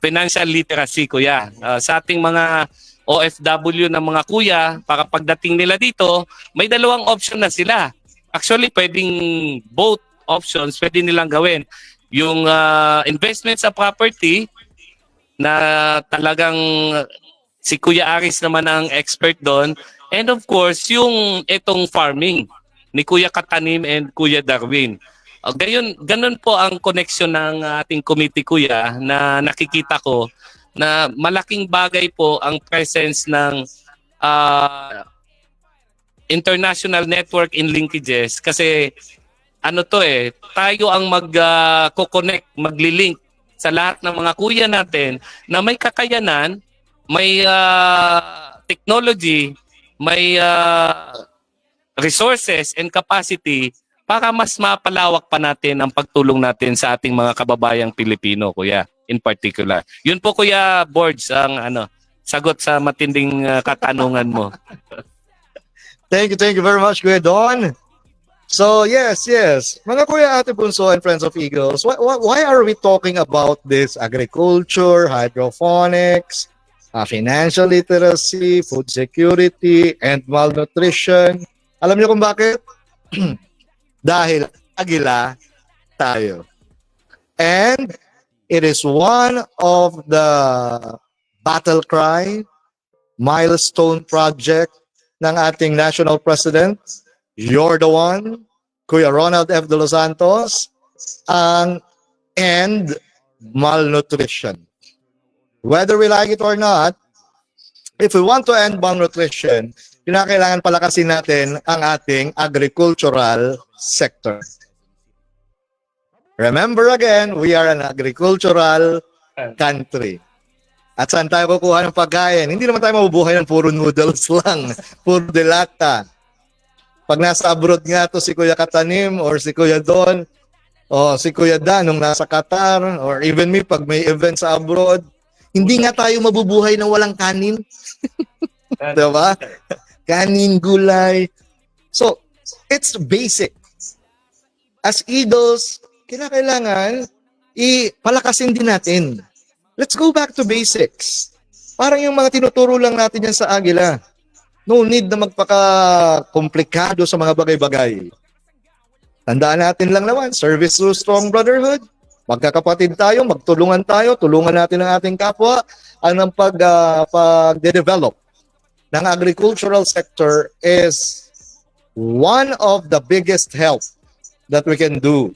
financial literacy kuya. Sa ating mga OFW na mga kuya, para pagdating nila dito, may dalawang option na sila. Actually, pwedeng both options, pwede nilang gawin. Yung investment sa property na talagang si Kuya Aris naman ang expert doon. And of course, yung itong farming ni Kuya Katanim and Kuya Darwin. Ganun po ang connection ng ating committee kuya na nakikita ko na malaking bagay po ang presence ng international network in linkages kasi tayo ang mag-connect, magli-link sa lahat ng mga kuya natin na may kakayanan, may technology, may resources and capacity para mas mapalawak pa natin ang pagtulong natin sa ating mga kababayang Pilipino, kuya, in particular. Yun po, Kuya Borges, ang sagot sa matinding katanungan mo. Thank you very much, Kuya Don. So, yes. Mga Kuya Ate Bunso and Friends of Eagles, why are we talking about this agriculture, hydroponics, financial literacy, food security, and malnutrition? Alam niyo kung bakit? Dahil agila tayo. And it is one of the battle cry, milestone project ng ating national president. You're the one, Kuya Ronald F. De Los Santos, ang end malnutrition. Whether we like it or not, if we want to end malnutrition, kinakailangan palakasin natin ang ating agricultural sector. Remember again, we are an agricultural country. At saan tayo kukuha ng pagkain? Hindi naman tayo mabubuhay ng puro noodles lang, puro delata. Pag nasa abroad nga to si Kuya Katanim or si Kuya Don o si Kuya Dan nung nasa Qatar or even me pag may event sa abroad, hindi nga tayo mabubuhay ng walang kanin. Diba? Kanin, gulay. So, it's basic. As Eagles, kinakailangan ipalakasin din natin. Let's go back to basics. Parang yung mga tinuturo lang natin yan sa Agila. No need na magpaka-komplikado sa mga bagay-bagay. Tandaan natin lang naman, service through strong brotherhood. Magkakapatid tayo, magtulungan tayo, tulungan natin ang ating kapwa. Ang pag-develop ng agricultural sector is one of the biggest help that we can do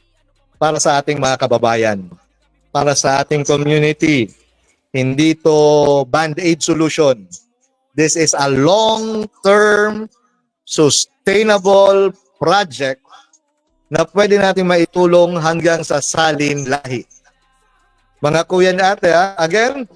para sa ating mga kababayan, para sa ating community. Hindi to band-aid solution. This is a long-term, sustainable project na pwede natin maitulong hanggang sa salin lahi. Mga kuya na ate, again,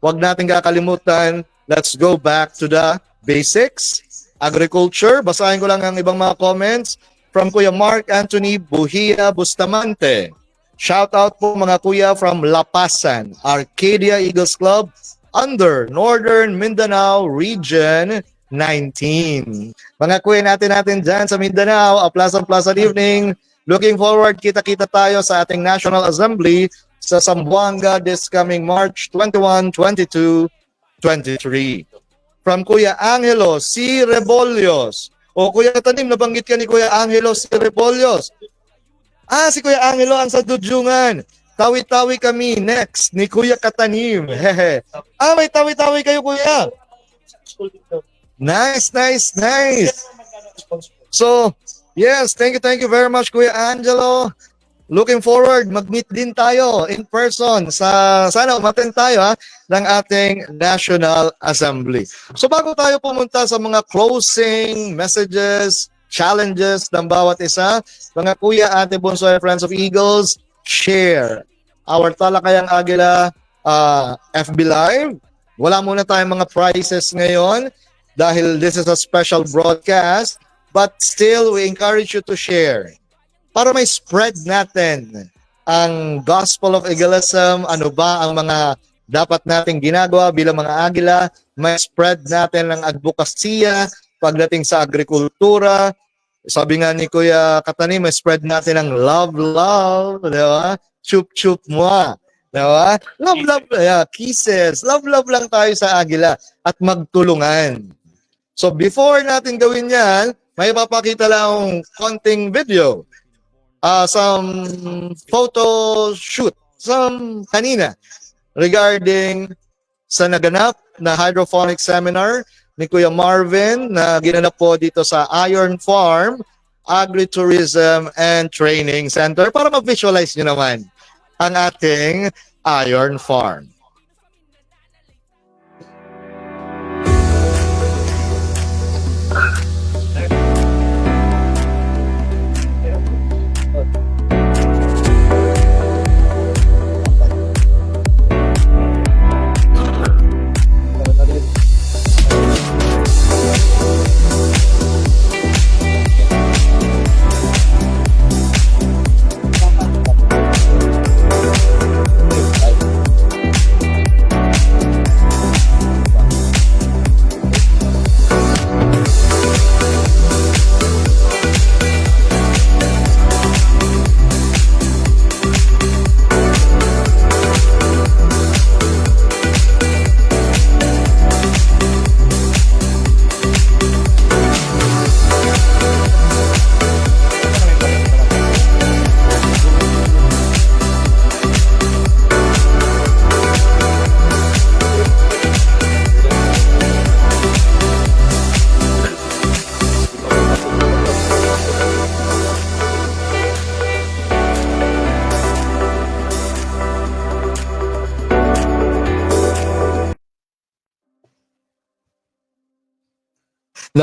wag natin kakalimutan, let's go back to the basics. Agriculture, basahin ko lang ang ibang mga comments from Kuya Mark Anthony Buhia Bustamante. Shout out po mga kuya from Lapasan, Arcadia Eagles Club, under Northern Mindanao Region 19. Mga kuya natin dyan sa Mindanao, a pleasant evening. Looking forward, kita-kita tayo sa ating National Assembly sa Zamboanga this coming March 21, 22, 23. From Kuya Angelo C. Rebollos. O Kuya Tanim, nabanggit ka ni Kuya Angelo C. Rebollos. Si Kuya Angelo ang sa Dudyungan. Tawi-tawi kami next ni Kuya Katanim. Hehe. May tawi-tawi kayo, Kuya. Nice. So, yes, thank you very much, Kuya Angelo. Looking forward, mag-meet din tayo in person sana umattend tayo ng ating National Assembly. So bago tayo pumunta sa mga closing messages, challenges ng bawat isa, mga kuya, ate, Bonsoy, Friends of Eagles, share our Talakayang Agila FB Live. Wala muna tayong mga prizes ngayon dahil this is a special broadcast, but still we encourage you to share para may spread natin ang Gospel of Agilism, ano ba ang mga dapat nating ginagawa bilang mga Agila, may spread natin ang advokasya pagdating sa agrikultura. Sabi nga ni Kuya Katanim, may spread natin ang love, di ba? Chup-chup mo, di ba? Love, kisses. Love lang tayo sa Agila at magtulungan. So before natin gawin yan, may papakita lang konting video. Some photo shoot, some kanina, regarding sa naganap na hydroponic seminar ni Kuya Marvin na ginanap po dito sa Iron Farm Agritourism and Training Center para ma-visualize nyo naman ang ating Iron Farm.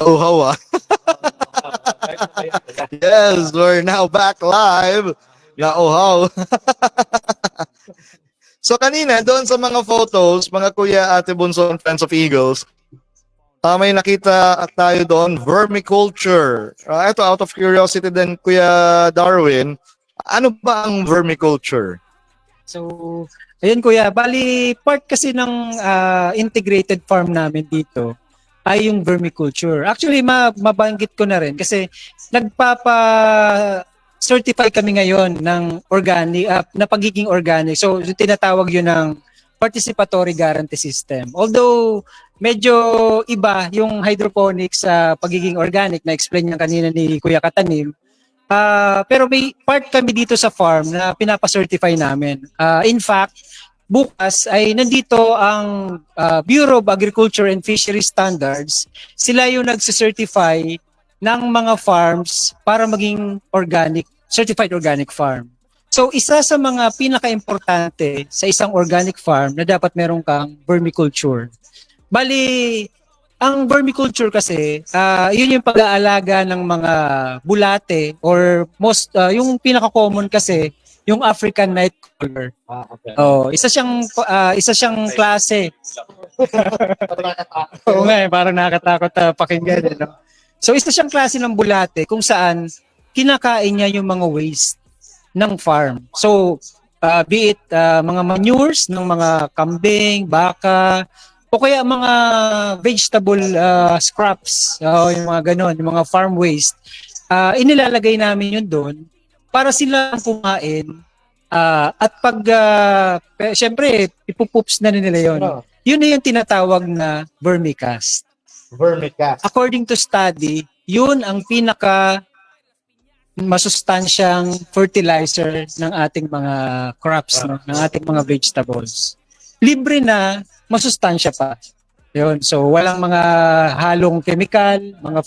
Nauhaw ah. Yes, we're now back live. Nauhaw. So kanina, doon sa mga photos, mga kuya, ate bunso, and friends of Eagles, may nakita tayo doon, vermiculture. Ito, out of curiosity din, Kuya Darwin, ano ba ang vermiculture? So, ayun kuya, bali part kasi ng integrated farm namin dito ay yung vermiculture. Actually, mabanggit ko na rin kasi nagpapa-certify kami ngayon ng organic, na pagiging organic. So, yung tinatawag yun ng participatory guarantee system. Although, medyo iba yung hydroponics sa pagiging organic, na-explain niya kanina ni Kuya Katanim. Pero may part kami dito sa farm na pinapa-certify namin. In fact, bukas ay nandito ang Bureau of Agriculture and Fisheries Standards. Sila yung nagsicertify ng mga farms para maging organic, certified organic farm. So isa sa mga pinaka-importante sa isang organic farm na dapat meron kang vermiculture. Bali, ang vermiculture kasi, yun yung pag-aalaga ng mga bulate or yung pinaka-common kasi, yung African night crawler. Okay. Oh, isa siyang klase. Oo nga, parang nakakatakot pakinggan. No? So isa siyang klase ng bulate kung saan kinakain niya yung mga waste ng farm. So be it mga manures ng mga kambing, baka, o kaya mga vegetable scraps, yung mga ganon, yung mga farm waste. Inilalagay namin yun doon para sila kumain. At pag, syempre, ipupoops na nila yun. Yun na yung tinatawag na vermicast. Vermicast. According to study, yun ang pinaka masustansyang fertilizer ng ating mga crops, no? Ng ating mga vegetables. Libre na, masustansya pa. Yun. So, walang mga halong chemical, mga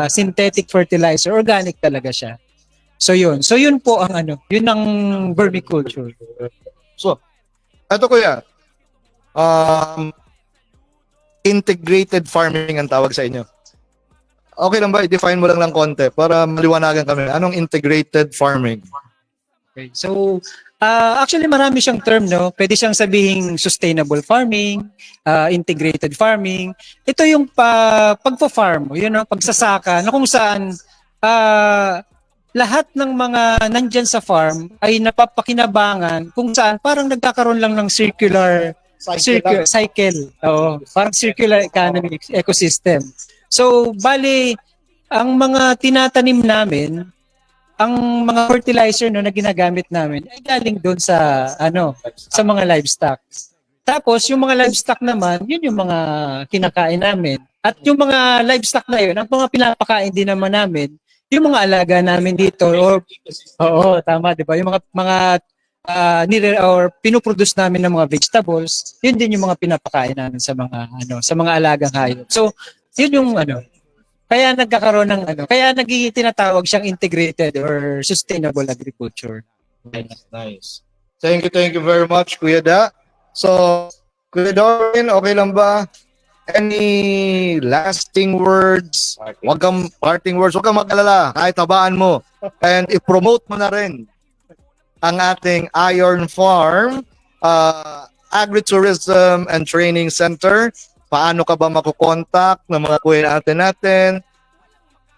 synthetic fertilizer, organic talaga siya. So yun. So yun po ang yun ang vermiculture. So, ito kuya, integrated farming ang tawag sa inyo. Okay lang ba? I-define mo lang konti para maliwanagan kami. Anong integrated farming? Okay. So, actually marami siyang term, no? Pwede siyang sabihing sustainable farming, integrated farming. Ito yung pagfa-farm, yun, no? Pagsasaka, na kung saan lahat ng mga nandyan sa farm ay napapakinabangan kung saan parang nagkakaroon lang ng circular cycle. Oo, parang circular economy ecosystem. So, bali, ang mga tinatanim namin, ang mga fertilizer na ginagamit namin ay galing doon sa sa mga livestock. Tapos yung mga livestock naman, yun yung mga kinakain namin. At yung mga livestock na yun, ang mga pinapakain din naman namin, yung mga alaga namin dito, oo, tama, di ba? Yung mga pinuproduce namin ng mga vegetables, yun din yung mga pinapakain namin sa mga alagang hayop. So, yun yung kaya nagkakaroon ng kaya nagiging tinatawag siyang integrated or sustainable agriculture. Nice. Thank you very much, Kuya Da. So, Kuya Darwin, okay lang ba? Any lasting words? Wag kang mag-alala. Kahit tabaan mo. And i-promote mo na rin ang ating Iron Farm Agritourism and Training Center. Paano ka ba makukontak ng mga kuya natin?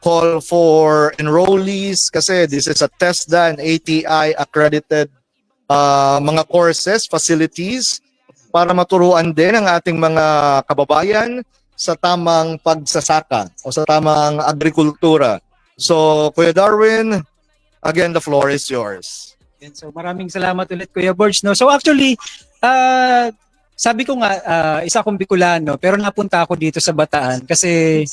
Call for enrollees kasi this is a TESDA and ATI accredited mga courses, facilities para maturuan din ang ating mga kababayan sa tamang pagsasaka o sa tamang agrikultura. So, Kuya Darwin, again, the floor is yours. So, maraming salamat ulit, Kuya Borge. No? So, actually, sabi ko nga, isa akong Bicolano, pero napunta ako dito sa Bataan kasi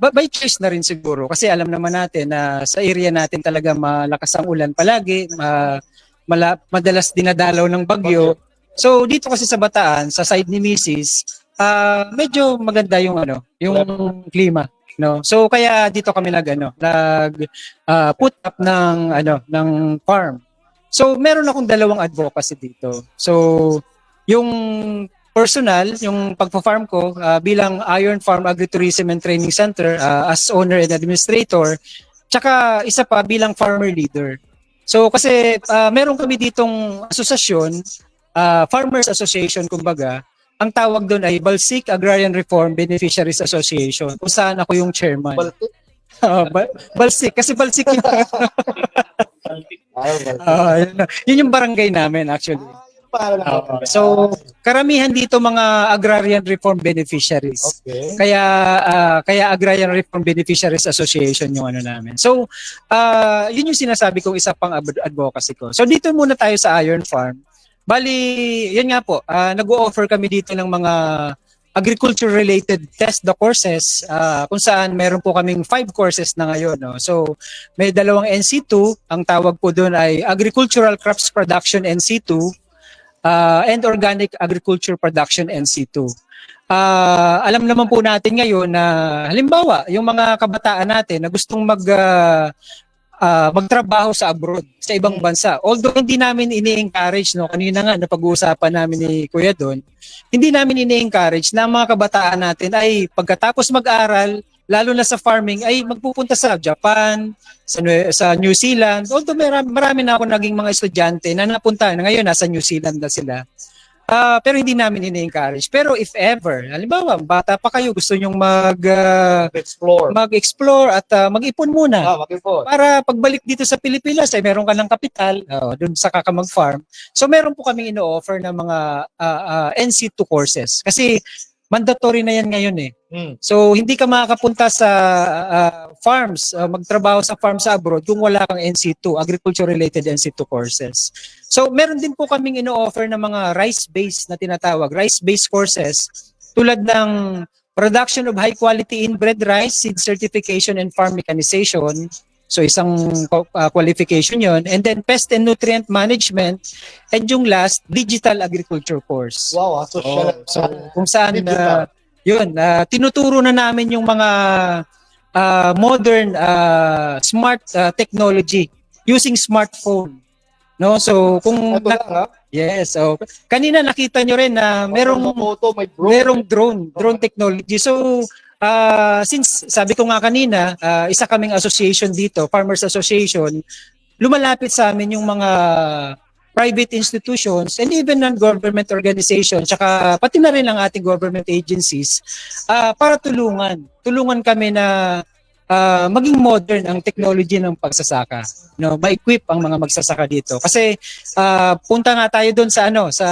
by choice na rin siguro. Kasi alam naman natin na sa area natin talaga malakas ang ulan palagi, madalas dinadalaw ng bagyo. So dito kasi sa Bataan, sa side ni Mrs., medyo maganda yung yung klima, no. So kaya dito kami put up ng farm. So meron akong dalawang advocacy dito. So yung personal, yung pagpa-farm ko bilang Iron Farm Agritourism and Training Center as owner and administrator, tsaka isa pa bilang farmer leader. So kasi meron kami ditong asosasyon, Farmers Association kumbaga, ang tawag doon ay Balsik Agrarian Reform Beneficiaries Association, kung saan ako yung chairman. Balsik, kasi Balsik yung yun yung barangay namin actually. So, karamihan dito mga agrarian reform beneficiaries. Okay. Kaya Agrarian Reform Beneficiaries Association yung ano namin. So, yun yung sinasabi kong isa pang advocacy ko. So, dito muna tayo sa Iron Farm. Bali, yun nga po, nag-o-offer kami dito ng mga agriculture-related test the courses kung saan meron po kaming 5 courses na ngayon. No? So, may dalawang NC2. Ang tawag po doon ay Agricultural Crops Production NC2 and Organic Agriculture Production NC2. Alam naman po natin ngayon na halimbawa, yung mga kabataan natin na gustong magtrabaho sa abroad, sa ibang bansa. Although hindi namin ini-encourage, no, kanina nga napag-uusapan namin ni Kuya Don, hindi namin ini-encourage na ang mga kabataan natin ay pagkatapos mag-aral, lalo na sa farming, ay magpupunta sa Japan, sa New Zealand. Although marami na ako naging mga estudyante na napunta na ngayon nasa New Zealand na sila. Pero hindi namin ini-encourage. Pero if ever, halimbawa, bata pa kayo, gusto nyong mag-explore at mag-ipon muna. Para pagbalik dito sa Pilipinas, ay meron ka ng kapital, doon sa mag-farm. So meron po kaming ino-offer ng mga NC2 courses. Kasi mandatory na yan ngayon eh. So hindi ka makakapunta sa farms, magtrabaho sa farm sa abroad kung wala kang NC2, agriculture-related NC2 courses. So meron din po kaming ino-offer ng mga rice-based na tinatawag, rice-based courses tulad ng production of high-quality inbred rice, seed certification and farm mechanization. So isang qualification yon, and then pest and nutrient management, and yung last, digital agriculture course. Wow, social. So kung saan yun, tinuturo na namin yung mga modern smart technology using smartphone. No, so kung yes, so kanina nakita nyo rin na merong drone technology. So since sabi ko nga kanina, isa kaming association dito, Farmers Association, lumalapit sa amin yung mga private institutions and even non-government organizations, tsaka pati na rin ang ating government agencies para tulungan kami na maging modern ang technology ng pagsasaka. No, ma-equip ang mga magsasaka dito. Kasi punta nga tayo doon sa sa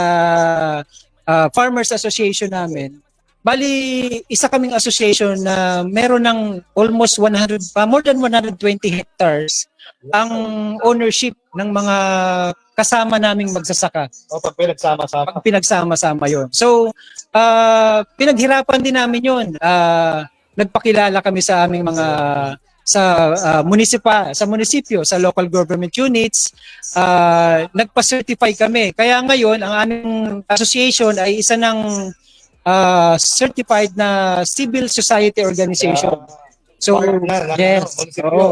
Farmers Association namin. Bali, isa kaming association na meron ng almost more than 120 hectares ang ownership ng mga kasama naming magsasaka. Pag pinagsama-sama. Pag pinagsama-sama yun. So, pinaghirapan din namin yun. Nagpakilala kami sa aming mga sa munisipyo, sa local government units, nagpa-certify kami. Kaya ngayon, ang aming association ay isa ng certified na civil society organization. So, yes.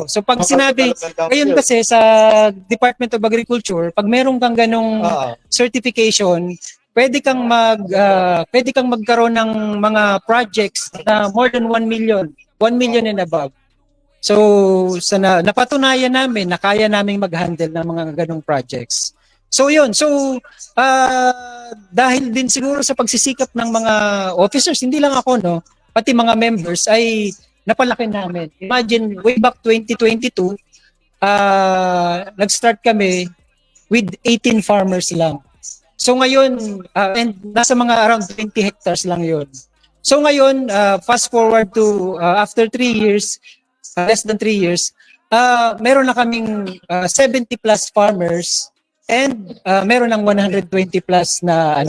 So, pag sinabi, ngayon kasi sa Department of Agriculture, pag meron kang ganong certification, pwede kang magkaroon ng mga projects na more than 1 million and above. So, napatunayan namin na kaya naming mag-handle ng mga ganong projects. So yun, so dahil din siguro sa pagsisikap ng mga officers, hindi lang ako, no, pati mga members ay napalaki namin. Imagine, way back 2022, nag-start kami with 18 farmers lang. So ngayon, and nasa mga around 20 hectares lang yun. So ngayon, fast forward to after 3 years, less than 3 years, meron na kaming 70 plus farmers. And meron ng 120 plus na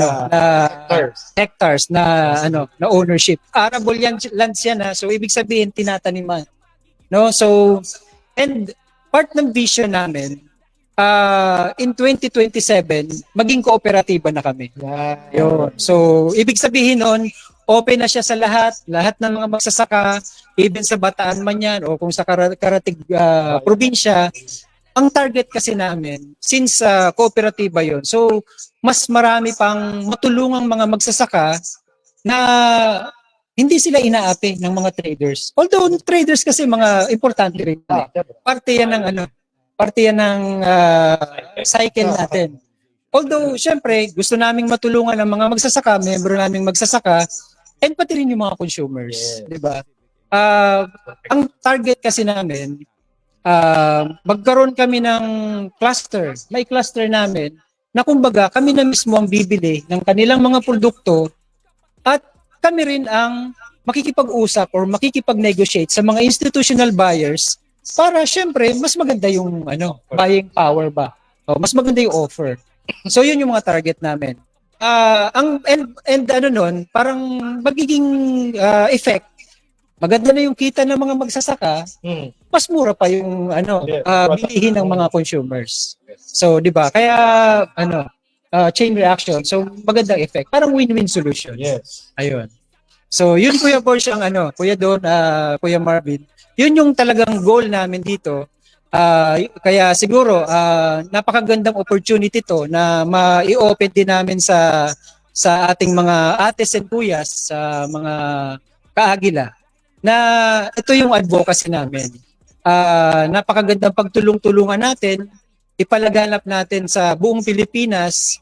hectares na na ownership. Arable lands yan, so ibig sabihin tinataniman. No, so and part ng vision namin in 2027 maging kooperatiba na kami. Yun. So ibig sabihin noon, open na siya sa lahat ng mga magsasaka, even sa Bataan man yan o kung sa karatig probinsya. ang target kasi namin, since kooperatiba yon, so mas marami pang matulungang mga magsasaka na hindi sila inaapi ng mga traders. Although traders kasi mga importante rin. Parte yan ng parte yan ng cycle natin. Although, syempre, gusto naming matulungan ang mga magsasaka, membro naming magsasaka, and pati rin yung mga consumers, di ba? Ang target kasi namin, magkaroon kami ng cluster. May cluster namin na kumbaga kami na mismo ang bibili ng kanilang mga produkto at kami rin ang makikipag-usap or makikipag-negotiate sa mga institutional buyers para syempre mas maganda yung buying power ba. O, mas maganda yung offer. So yun yung mga target namin. Nun, parang magiging effect. Maganda na yung kita ng mga magsasaka, mas mura pa yung bilihin ng mga consumers. So, 'di ba? Kaya chain reaction. So, magandang effect. Parang win-win solution. Yes. Ayun. So, yun Kuya Borsha Kuya Don, Kuya Marvin. Yun yung talagang goal namin dito. Kaya siguro napakagandang opportunity to na ma-i-open din namin sa ating mga ates and kuyas, sa mga kaagila, na ito yung advocacy namin. Napakagandang pagtulong-tulungan natin, ipalaganap natin sa buong Pilipinas,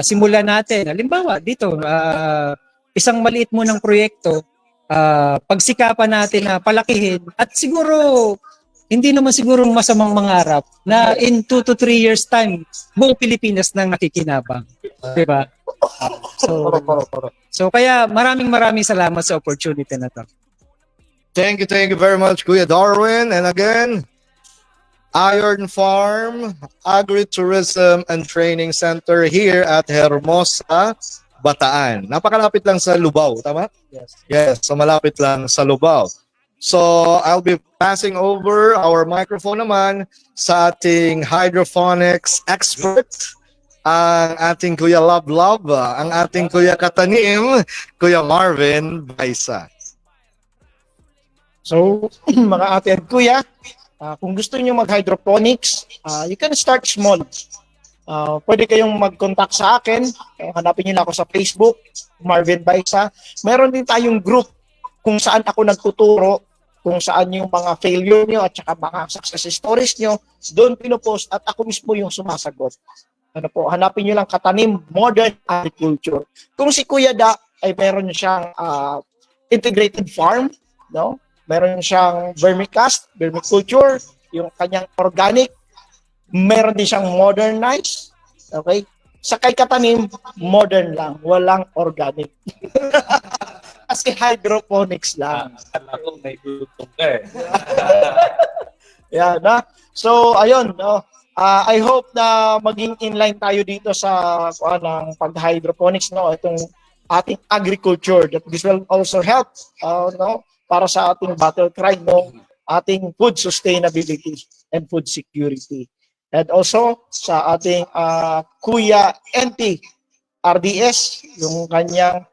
simulan natin. Halimbawa, dito, isang maliit mo ng proyekto, pagsikapan natin na palakihin at siguro hindi naman siguro masamang mangarap na in 2 to 3 years time buong Pilipinas nang nakikinabang, 'di ba? So kaya maraming salamat sa opportunity na to. Thank you very much, Kuya Darwin. And again, Iron Farm Agritourism and Training Center here at Hermosa, Bataan. Napakalapit lang sa Lubao, tama? Yes, so malapit lang sa Lubao. So, I'll be passing over our microphone naman sa ating hydroponics expert, ang ating Kuya Love, ang ating Kuya Katanim, Kuya Marvin Baisa. So, mga ate at kuya, kung gusto niyo mag-hydroponics, you can start small. Pwede kayong mag-contact sa akin. Hanapin niyo lang ako sa Facebook, Marvin Baisa. Meron din tayong group kung saan ako nagtuturo, kung saan yung mga failure nyo at saka mga success stories nyo, doon pinopost at ako mismo yung sumasagot. Hanapin nyo lang Katanim Modern Agriculture. Kung si Kuya Da ay meron siyang integrated farm, no? Meron siyang vermiculture, yung kanyang organic, meron din siyang modernized, okay? Sa kay Katanim, modern lang, walang organic. Kasi hydroponics lang. Akala ko may gutom ka eh. Yeah, na. So, ayun, no. I hope na maging inline tayo dito sa ng pag-hydroponics, no, itong ating agriculture, that this will also help no, para sa ating battle cry, no, ating food sustainability and food security. And also sa ating Kuya NT RDS, yung kanyang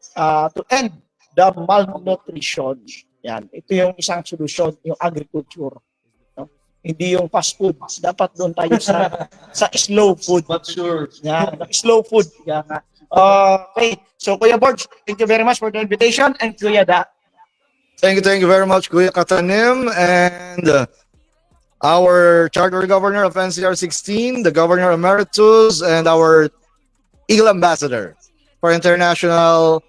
to end the malnutrition. Yan. Ito yung isang solusyon, yung agriculture. No? Hindi yung fast food. Dapat doon tayo sa slow food. But sure. Yan. Slow food. Yan. Okay. So, Kuya Borge, thank you very much for the invitation. And Kuya Da. Thank you very much, Kuya Katanim. And our Charter Governor of NCR 16, the Governor Emeritus, and our Eagle Ambassador for International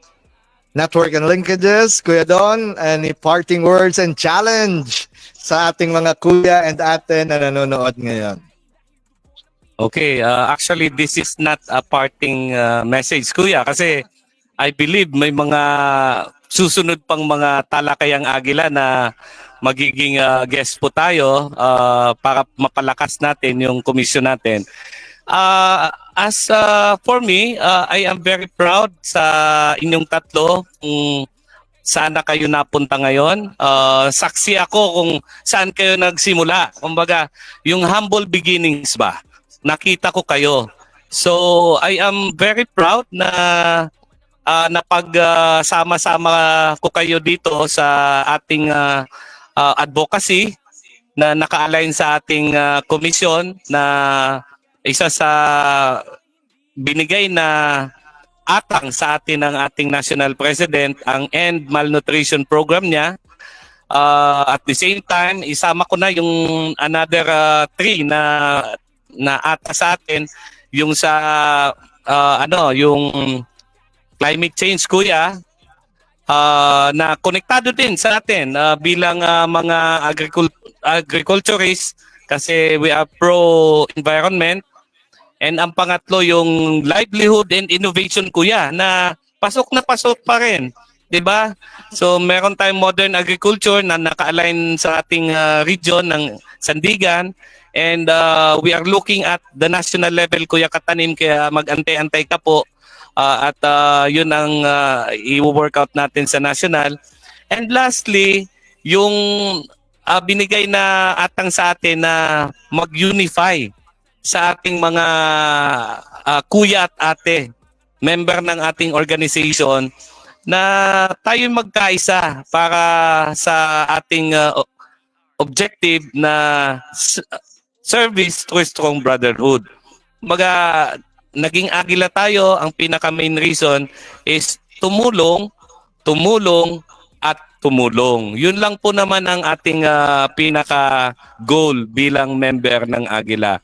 Network and Linkages, Kuya Don, any parting words and challenge sa ating mga kuya and ate na nanonood ngayon? Okay, actually this is not a parting message, Kuya, kasi I believe may mga susunod pang mga talakayang agila na magiging guest po tayo para mapalakas natin yung komisyon natin. As for me, I am very proud sa inyong tatlo kung saan na kayo napunta ngayon. Saksi ako kung saan kayo nagsimula. Kumbaga, yung humble beginnings ba, nakita ko kayo. So, I am very proud na napagsama-sama ko kayo dito sa ating advocacy na naka-align sa ating komisyon na isa sa binigay na atang sa atin ng ating National President ang End Malnutrition Program niya. At the same time, isama ko na yung another three na ata sa atin, yung sa yung climate change, kuya, na konektado din sa atin bilang mga agriculturists kasi we are pro-environment. And ang pangatlo, yung livelihood and innovation, kuya, na pasok pa rin. 'Di ba? So meron tayong modern agriculture na naka-align sa ating region ng Sandigan, and we are looking at the national level, Kuya Katanim, kaya mag-antay-antay ka po at yun ang i-workout natin sa national. And lastly, yung binigay na atang sa atin na mag-unify sa ating mga kuya at ate, member ng ating organization, na tayo magkaisa para sa ating objective na service to a strong brotherhood. Naging Agila tayo, ang pinaka main reason is tumulong at tumulong. Yun lang po naman ang ating pinaka goal bilang member ng Agila.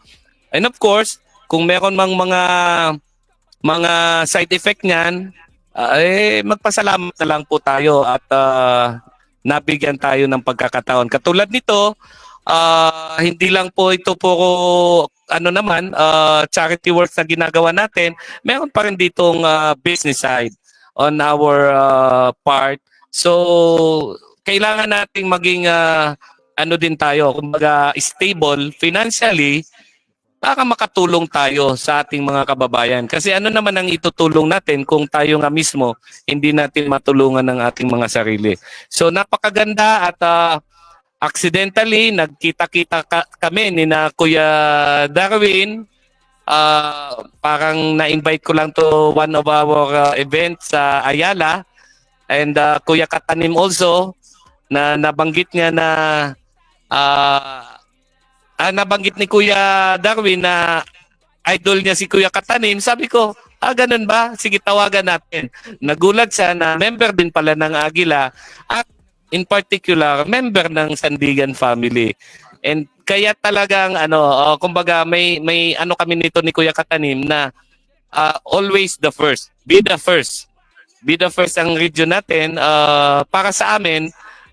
And of course, kung meron mang mga side effect niyan, magpasalamat na lang po tayo at nabigyan tayo ng pagkakataon. Katulad nito, hindi lang po ito puro charity work na ginagawa natin. Meron pa rin ditong business side on our part. So, kailangan nating maging din tayo, kumbaga stable financially, para makatulong tayo sa ating mga kababayan. Kasi ano naman ang itutulong natin kung tayo nga mismo hindi natin matulungan ng ating mga sarili. So napakaganda at accidentally nagkita-kita kami ni na Kuya Darwin. Parang na-invite ko lang to one of our events sa Ayala. And Kuya Katanim also, na nabanggit niya na nabanggit ni Kuya Darwin na idol niya si Kuya Katanim. Sabi ko, ganun ba? Sige, tawagan natin. Nagulat siya na member din pala ng Agila at in particular, member ng Sandigan family. And kaya talagang, kumbaga may kami nito ni Kuya Katanim na always the first. Be the first. Be the first ang region natin. Para sa amin,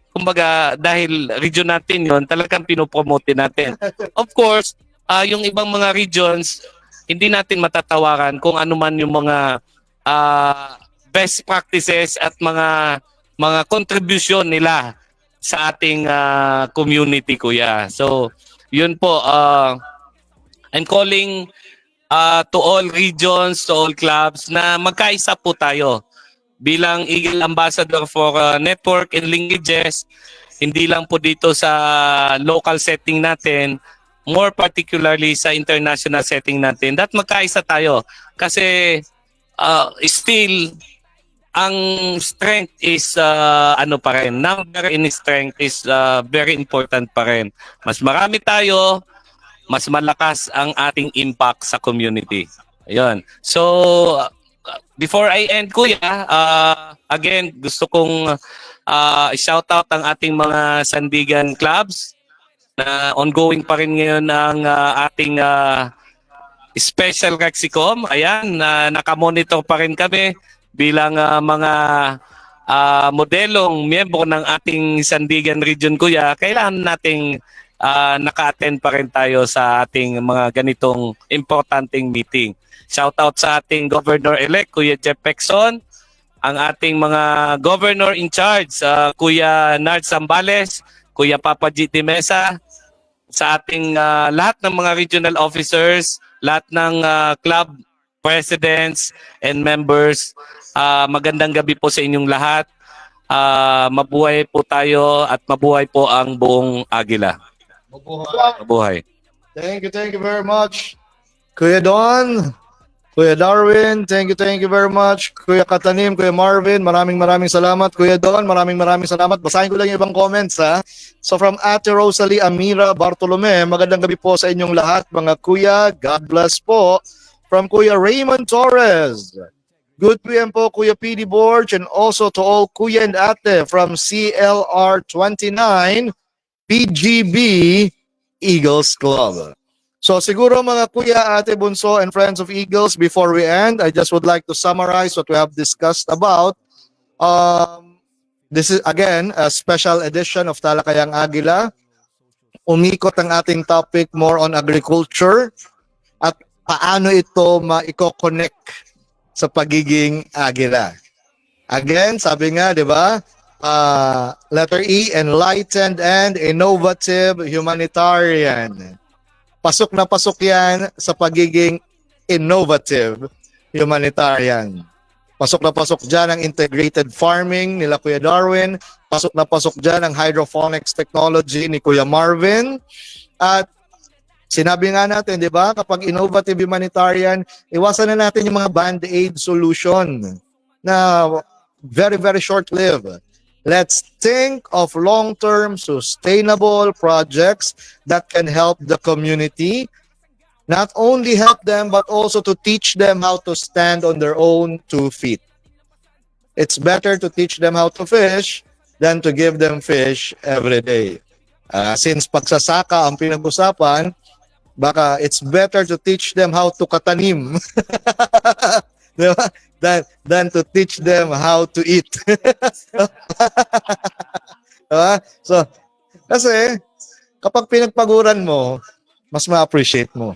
kumbaga, dahil region natin yon, talagang pinopromote natin. Of course, yung ibang mga regions, hindi natin matatawaran kung ano man yung mga best practices at mga contribution nila sa ating community, kuya. So, yun po. I'm calling to all regions, to all clubs, na magkaisa po tayo. Bilang Eagle Ambassador for Network and Linkages, hindi lang po dito sa local setting natin, more particularly sa international setting natin, that magkaisa tayo. Kasi still, ang strength is pa rin. Number in strength is very important pa rin. Mas marami tayo, mas malakas ang ating impact sa community. Ayun. So, before I end, Kuya, again, gusto kong i-shout out ang ating mga Sandigan clubs na ongoing pa rin ngayon ang ating special Rexicom. Ayan, nakamonitor pa rin kami bilang mga modelong miyembro ng ating Sandigan Region, Kuya. Kailangan nating naka-attend pa rin tayo sa ating mga ganitong importanteng meeting. Shout out sa ating Governor-elect, Kuya Jeff Pecson, ang ating mga Governor in charge, Kuya Nard Zambales, Kuya Papa G.T. Mesa, sa ating lahat ng mga regional officers, lahat ng club presidents and members. Magandang gabi po sa inyong lahat. Mabuhay po tayo at mabuhay po ang buong Agila. Mabuhay. Thank you very much, Kuya Don. Kuya Darwin, thank you very much. Kuya Katanim, Kuya Marvin, maraming salamat. Kuya Don, maraming salamat. Basahin ko lang yung ibang comments, ha. So from Ate Rosalie Amira Bartolome, magandang gabi po sa inyong lahat, mga kuya. God bless po. From Kuya Raymond Torres, good PM po, Kuya PD Borge, and also to all Kuya and Ate from CLR29 PGB Eagles Club. So siguro mga Kuya, Ate, Bunso, and friends of Eagles, before we end, I just would like to summarize what we have discussed about. This is again a special edition of Talakayang Agila. Umikot ang ating topic more on agriculture at paano ito ma-connect sa pagiging Agila. Again, sabi nga, di ba? Letter E, enlightened and innovative humanitarian. Pasok na pasok yan sa pagiging innovative humanitarian. Pasok na pasok dyan ang integrated farming nila Kuya Darwin. Pasok na pasok dyan ang hydroponics technology ni Kuya Marvin. At sinabi nga natin, di ba, kapag innovative humanitarian, iwasan na natin yung mga band-aid solution na very short-lived. Let's think of long-term sustainable projects that can help the community, not only help them, but also to teach them how to stand on their own 2 feet. It's better to teach them how to fish than to give them fish every day. Since pagsasaka ang pinag-usapan, baka it's better to teach them how to katanim diba? Than to teach them how to eat. Diba? So, kasi kapag pinagpaguran mo, mas ma-appreciate mo.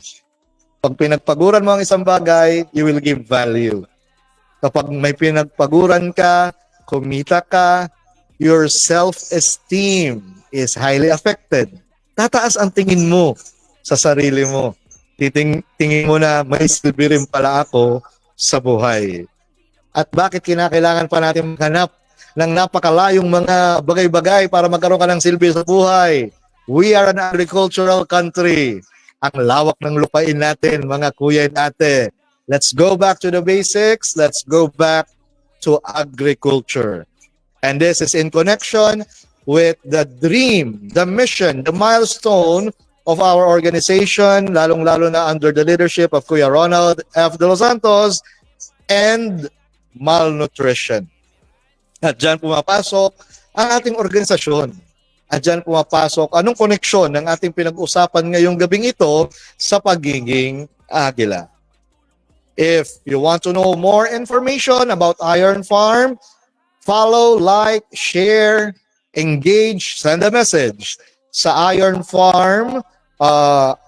Pag pinagpaguran mo ang isang bagay, you will give value. Kapag may pinagpaguran ka, kumita ka, your self-esteem is highly affected. Tataas ang tingin mo sa sarili mo. Tingin mo na may silbi rin pala ako sa buhay. At bakit kinakailangan pa natin maghanap ng napakalayong mga bagay-bagay para magkaroon ka ng silbi sa buhay? We are an agricultural country. Ang lawak ng lupain natin, mga kuya and ate. Let's go back to the basics. Let's go back to agriculture. And this is in connection with the dream, the mission, the milestone of our organization, lalong-lalo na under the leadership of Kuya Ronald F. De Los Santos, and malnutrition. At dyan pumapasok ang ating organisasyon. At dyan pumapasok anong koneksyon ng ating pinag-usapan ngayong gabing ito sa pagiging Agila. If you want to know more information about Iron Farm, follow, like, share, engage, send a message sa Iron Farm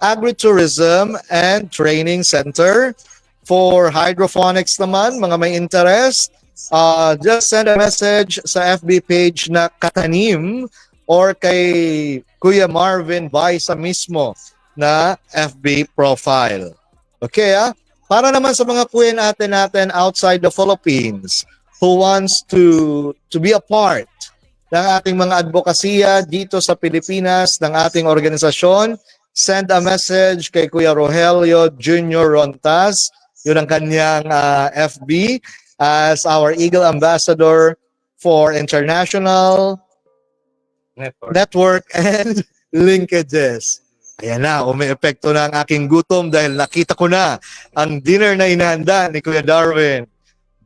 Agritourism and Training Center. For hydroponics naman, mga may interest, just send a message sa FB page na Katanim or kay Kuya Marvin Baisa mismo na FB profile. Okay, Para naman sa mga kuya natin outside the Philippines who wants to be a part ng ating mga advokasya dito sa Pilipinas ng ating organisasyon, send a message kay Kuya Rogelio Jr. Rontas. Yun ang kanyang FB as our Eagle Ambassador for International Network and Linkages. Ayan na, umi-epekto na ang aking gutom dahil nakita ko na ang dinner na inahanda ni Kuya Darwin.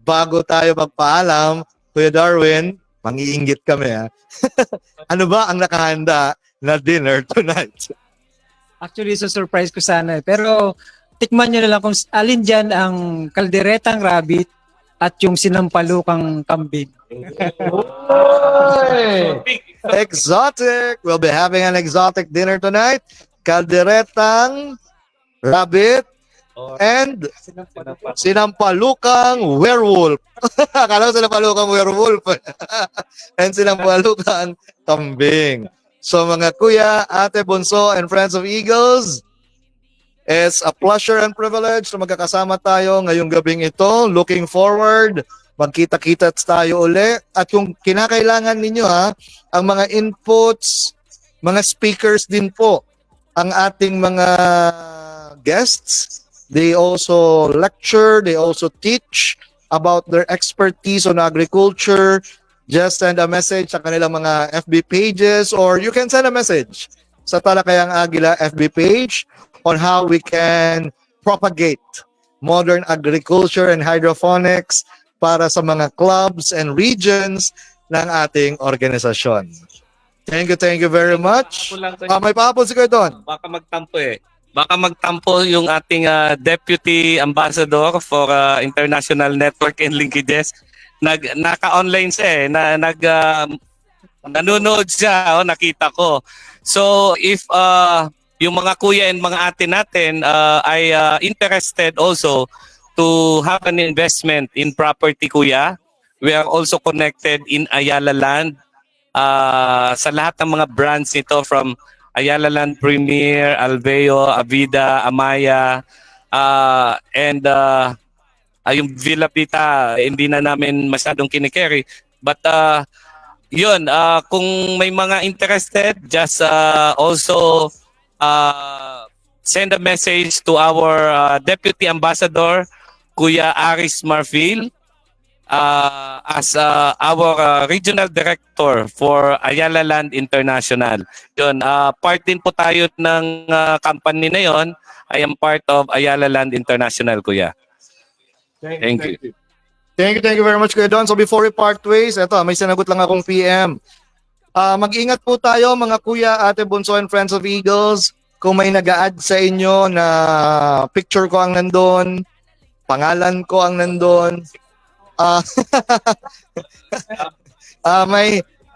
Bago tayo magpaalam, Kuya Darwin, mangiinggit kami Ano ba ang nakahanda na dinner tonight? Actually, surprise ko sana. Pero tikman nyo na lang kung alin dyan ang kalderetang rabbit at yung sinampalukang kambing. Exotic! We'll be having an exotic dinner tonight. Kalderetang rabbit and sinampalukang werewolf. Akala ko sinampalukang werewolf. And sinampalukang kambing. So mga kuya, ate, bunso, and friends of Eagles, it's a pleasure and privilege na magkakasama tayo ngayong gabing ito. Looking forward, magkita-kita tayo uli. At kung kinakailangan ninyo ang mga inputs, mga speakers din po, ang ating mga guests, They also lecture, they also teach about their expertise on agriculture. Just send a message sa kanilang mga FB pages, or you can send a message sa Talakayang Agila FB page on how we can propagate modern agriculture and hydroponics para sa mga clubs and regions ng ating organisasyon. Thank you very much. May papos si Kuya Don. Baka magtampo eh. Baka magtampo yung ating Deputy Ambassador for International Network and Linkages. Naka-online siya eh. Nanonood siya, nakita ko. So if yung mga kuya and mga ate natin ay interested also to have an investment in property, kuya, we are also connected in Ayala Land. Sa lahat ng mga brands nito, from Ayala Land Premier, Alveo, Avida, Amaya, and yung Villa Pita, hindi na namin masyadong kinikerry. But yun, kung may mga interested, just also send a message to our Deputy Ambassador, Kuya Aris Marfil, as our Regional Director for Ayala Land International. Yun, part din po tayo ng company na yon. I am part of Ayala Land International, Kuya. Thank you. Thank you very much, Kuya Don. So before we part ways, eto, may sinagot lang akong PM. Mag-ingat po tayo, mga kuya, ate, bunso, and friends of Eagles. Kung may nag-a-add sa inyo na picture ko ang nandun, pangalan ko ang nandun,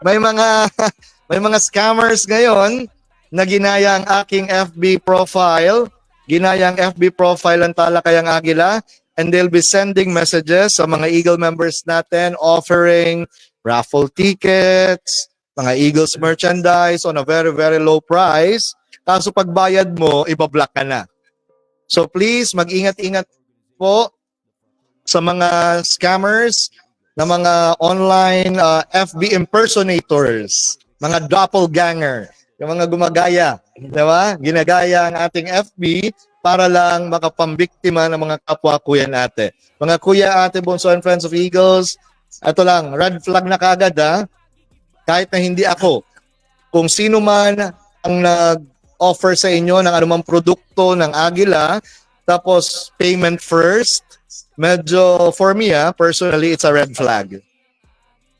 may mga scammers ngayon na ginaya ang aking FB profile, ginayang FB profile ng Talakayang Agila, and they'll be sending messages sa mga Eagle members natin offering raffle tickets, mga Eagles merchandise on a very, very low price. Kaso pagbayad mo, ibablock ka na. So please, mag-ingat-ingat po sa mga scammers, na mga online FB impersonators, mga doppelganger, yung mga gumagaya, di ba? Ginagaya ang ating FB para lang makapambiktima ng mga kapwa kuya natin. Mga kuya, ate, bunso, and friends of Eagles, ito lang, red flag na kagad ha. Kahit na hindi ako, kung sino man ang nag-offer sa inyo ng anumang produkto ng Agila, tapos payment first, medyo for me personally, it's a red flag.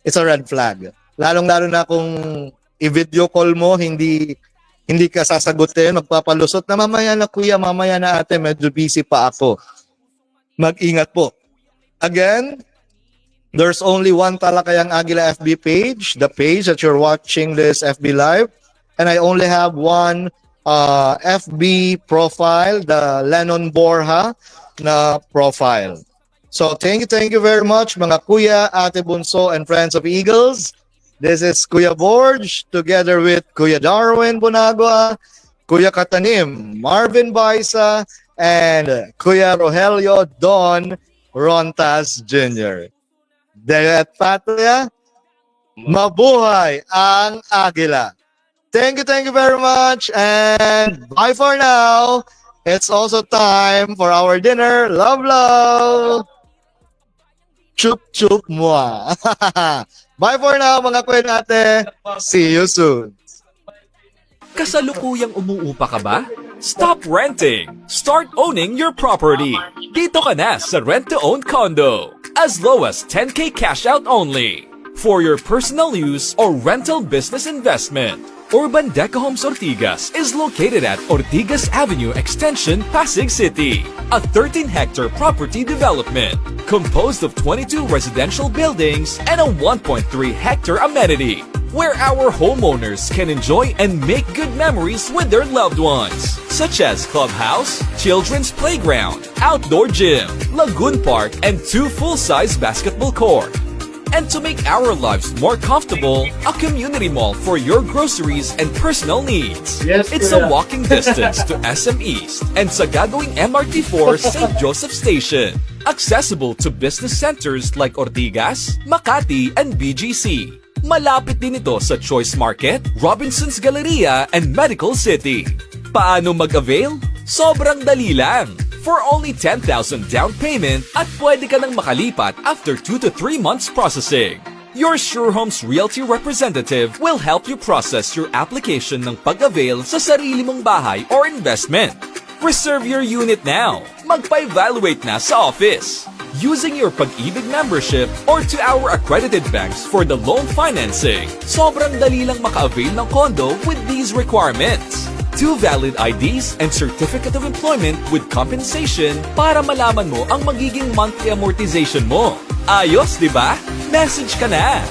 It's a red flag. Lalong-lalo na kung i-video call mo, hindi ka sasagutin, magpapalusot na mamaya na kuya, mamaya na ate, medyo busy pa ako. Mag-ingat po. Again, there's only one Talakayang Agila FB page, the page that you're watching this FB Live. And I only have one FB profile, the Lennon Borja na profile. So thank you very much, mga kuya, ate, bunso, and friends of Eagles. This is Kuya Borge together with Kuya Darwin Bonagua, Kuya Katanim, Marvin Baisa, and Kuya Rogelio Don Rontas Jr. Dayat Patria, mabuhay ang Agila. Thank you very much, and bye for now. It's also time for our dinner. Love. Chup chup mua. Bye for now, mga kuya natin. See you soon. Kasalukuyang umuupa ka ba? Stop renting! Start owning your property! Dito ka na sa rent-to-own condo. As low as 10K cash out only. For your personal use or rental business investment. Urban Deca Homes Ortigas is located at Ortigas Avenue Extension, Pasig City. A 13-hectare property development composed of 22 residential buildings and a 1.3-hectare amenity, where our homeowners can enjoy and make good memories with their loved ones, such as clubhouse, children's playground, outdoor gym, lagoon park, and 2 full-size basketball court. And to make our lives more comfortable, a community mall for your groceries and personal needs. Yes, it's kuya. a walking distance to SM East and sa gagawing MRT4 St. Joseph Station. Accessible to business centers like Ortigas, Makati, and BGC. Malapit din ito sa Choice Market, Robinson's Galleria, and Medical City. Paano mag-avail? Sobrang dali lang. for only 10,000 down payment at pwede ka nang makalipat after 2 to 3 months processing. Your Sure Homes Realty representative will help you process your application ng pag-avail sa sarili mong bahay or investment. Reserve your unit now. Magpa-evaluate na sa office. Using your Pag-ibig membership or to our accredited banks for the loan financing, sobrang dali lang maka-avail ng condo with these requirements. 2 valid IDs and certificate of employment with compensation para malaman mo ang magiging monthly amortization mo. Ayos, di ba? Message ka na!